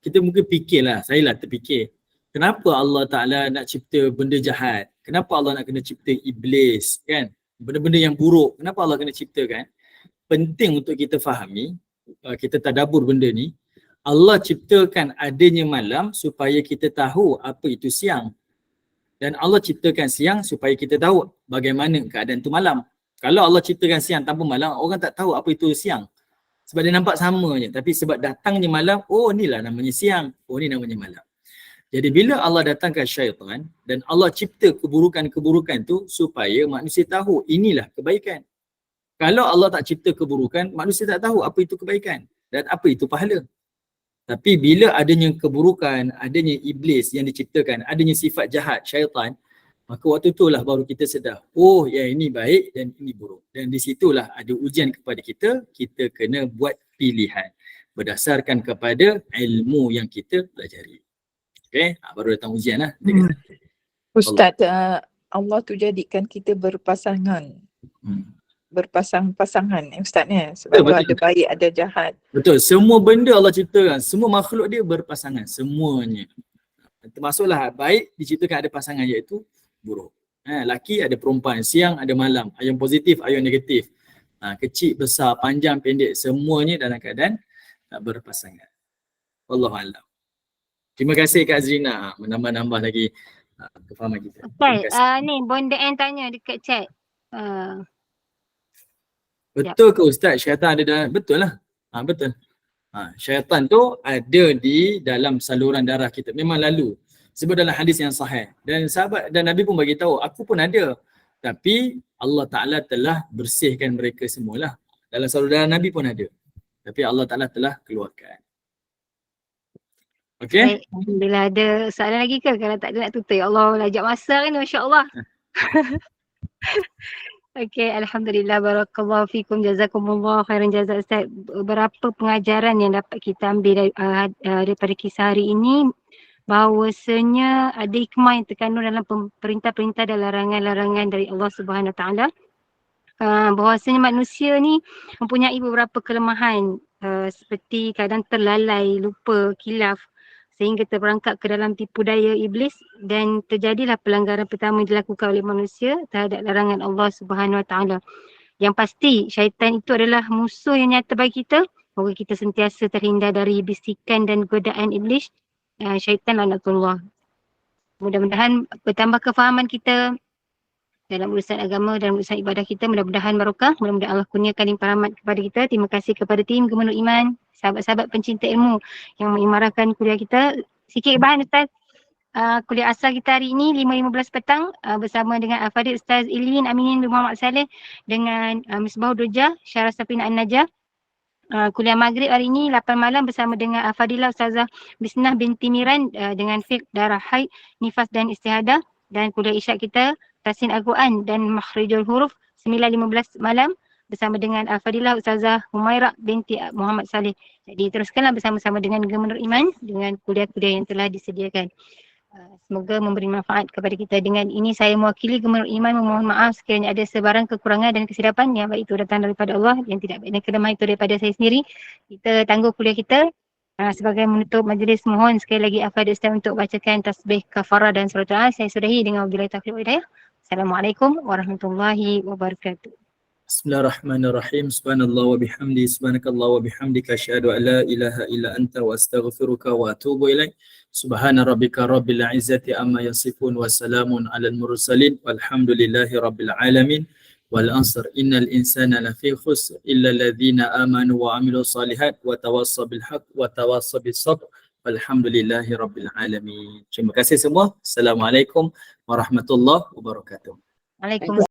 kita mungkin fikirlah, saya lah terfikir, kenapa Allah Ta'ala nak cipta benda jahat? Kenapa Allah nak kena cipta iblis kan? Benda-benda yang buruk, kenapa Allah kena ciptakan? Penting untuk kita fahami, kita tadabbur benda ni. Allah ciptakan adanya malam supaya kita tahu apa itu siang. Dan Allah ciptakan siang supaya kita tahu bagaimana keadaan tu malam. Kalau Allah ciptakan siang tanpa malam, orang tak tahu apa itu siang. Sebab dia nampak sama je. Tapi sebab datangnya malam, oh inilah namanya siang, oh ni namanya malam. Jadi bila Allah datangkan syaitan dan Allah cipta keburukan-keburukan tu supaya manusia tahu inilah kebaikan. Kalau Allah tak cipta keburukan, manusia tak tahu apa itu kebaikan dan apa itu pahala. Tapi bila adanya keburukan, adanya iblis yang diciptakan, adanya sifat jahat, syaitan, maka waktu itulah baru kita sedar, oh yang ini baik dan ini buruk. Dan di situlah ada ujian kepada kita, kita kena buat pilihan berdasarkan kepada ilmu yang kita pelajari. Okay, baru datang ujian lah. Ustaz, Allah tu jadikan kita berpasangan. Berpasang-pasangan Ustaz ni. Sebab tu ada baik, ada jahat. Betul, semua benda Allah ciptakan, semua makhluk dia berpasangan, semuanya. Termasuklah baik diciptakan ada pasangan iaitu buruk. Laki ada perempuan, siang ada malam, ayam positif, ayam negatif. Kecil, besar, panjang, pendek, semuanya dalam keadaan berpasangan. Wallahualam. Terima kasih Kak Azrina menambah-nambah lagi kefahaman kita. Ustaz, ni Bonda N tanya dekat chat. Betul ke Ustaz syaitan ada dalam, betul lah. Betul. Syaitan tu ada di dalam saluran darah kita. Memang lalu. Sebab dalam hadis yang sahih. Dan sahabat dan Nabi pun bagi tahu, aku pun ada. Tapi Allah Ta'ala telah bersihkan mereka semualah. Dalam saluran darah Nabi pun ada. Tapi Allah Ta'ala telah keluarkan. Okay? Alhamdulillah, ada soalan lagi ke? Kalau tak ada nak tutup. Ya Allah, lajak masa kan, Masya Allah. Okay, Alhamdulillah, barakallahu fikum, jazakumullah khairan jazak Ustaz. Beberapa pengajaran yang dapat kita ambil daripada kisah hari ini, bahawasanya ada hikmah yang terkandung dalam perintah-perintah dan larangan-larangan dari Allah Subhanahu Wa Taala. Bahawasanya manusia ni mempunyai beberapa kelemahan, seperti kadang terlalai, lupa, khilaf, sehingga terperangkap ke dalam tipu daya iblis, dan terjadilah pelanggaran pertama yang dilakukan oleh manusia terhadap larangan Allah Subhanahu Wa Taala. Yang pasti syaitan itu adalah musuh yang nyata bagi kita. Moga kita sentiasa terhindar dari bisikan dan godaan iblis, syaitan laknatullah. Mudah-mudahan bertambah kefahaman kita dalam urusan agama dan urusan ibadah kita. Mudah-mudahan barokah. Mudah-mudahan Allah kurniakan limpahan rahmat kepada kita. Terima kasih kepada tim Gemenur Iman, sahabat-sahabat pencinta ilmu yang mengimarahkan kuliah kita. Sikit bahan Ustaz, kuliah asal kita hari ini 5.15 petang bersama dengan Al-Fadhil Ustaz Ilin Aminin bin Muhammad Saleh dengan Misbahul Dujah Syarah Safina An-Najah. Kuliah maghrib hari ini 8 malam bersama dengan Al-Fadhilah Ustazah Bisnah binti Miran dengan fiqh darah haid, nifas dan istihadah. Dan kuliah isyak kita Tasin Al-Quran dan Makhrijul Huruf 9.15 malam bersama dengan Al-Fadhilah Ustazah Humairah binti Muhammad Saleh. Jadi teruskanlah bersama-sama dengan Gemenur Iman dengan kuliah-kuliah yang telah disediakan. Semoga memberi manfaat kepada kita. Dengan ini saya mewakili Gemenur Iman memohon maaf sekiranya ada sebarang kekurangan dan kesilapan yang baik itu datang daripada Allah, yang tidak baik dan kelemahan itu daripada saya sendiri. Kita tangguh kuliah kita. Sebagai menutup majlis, mohon sekali lagi Al-Fadhil Ustaz untuk bacakan tasbih kafarah dan surat doa. Saya sudahi dengan wabillahi taufiq wal hidayah. Assalamualaikum warahmatullahi wabarakatuh. Bismillahirrahmanirrahim. Subhanallah wa bihamdi, subhanakallah wa bihamdika, asyhadu an la ilaha illa anta wa astaghfiruka wa atubu ilaik. Subhana rabbika rabbil izzati amma yasifun wa salamun alal mursalin walhamdulillahi rabbil alamin. Wal asr innal insana lafi khusr illa alladhina amanu wa amilus salihat wa tawassaw bil haqq wa tawassaw bis sabr. Walhamdulillahi rabbil alamin. Terima kasih semua. Assalamualaikum warahmatullahi wabarakatuh. Waalaikumsalam.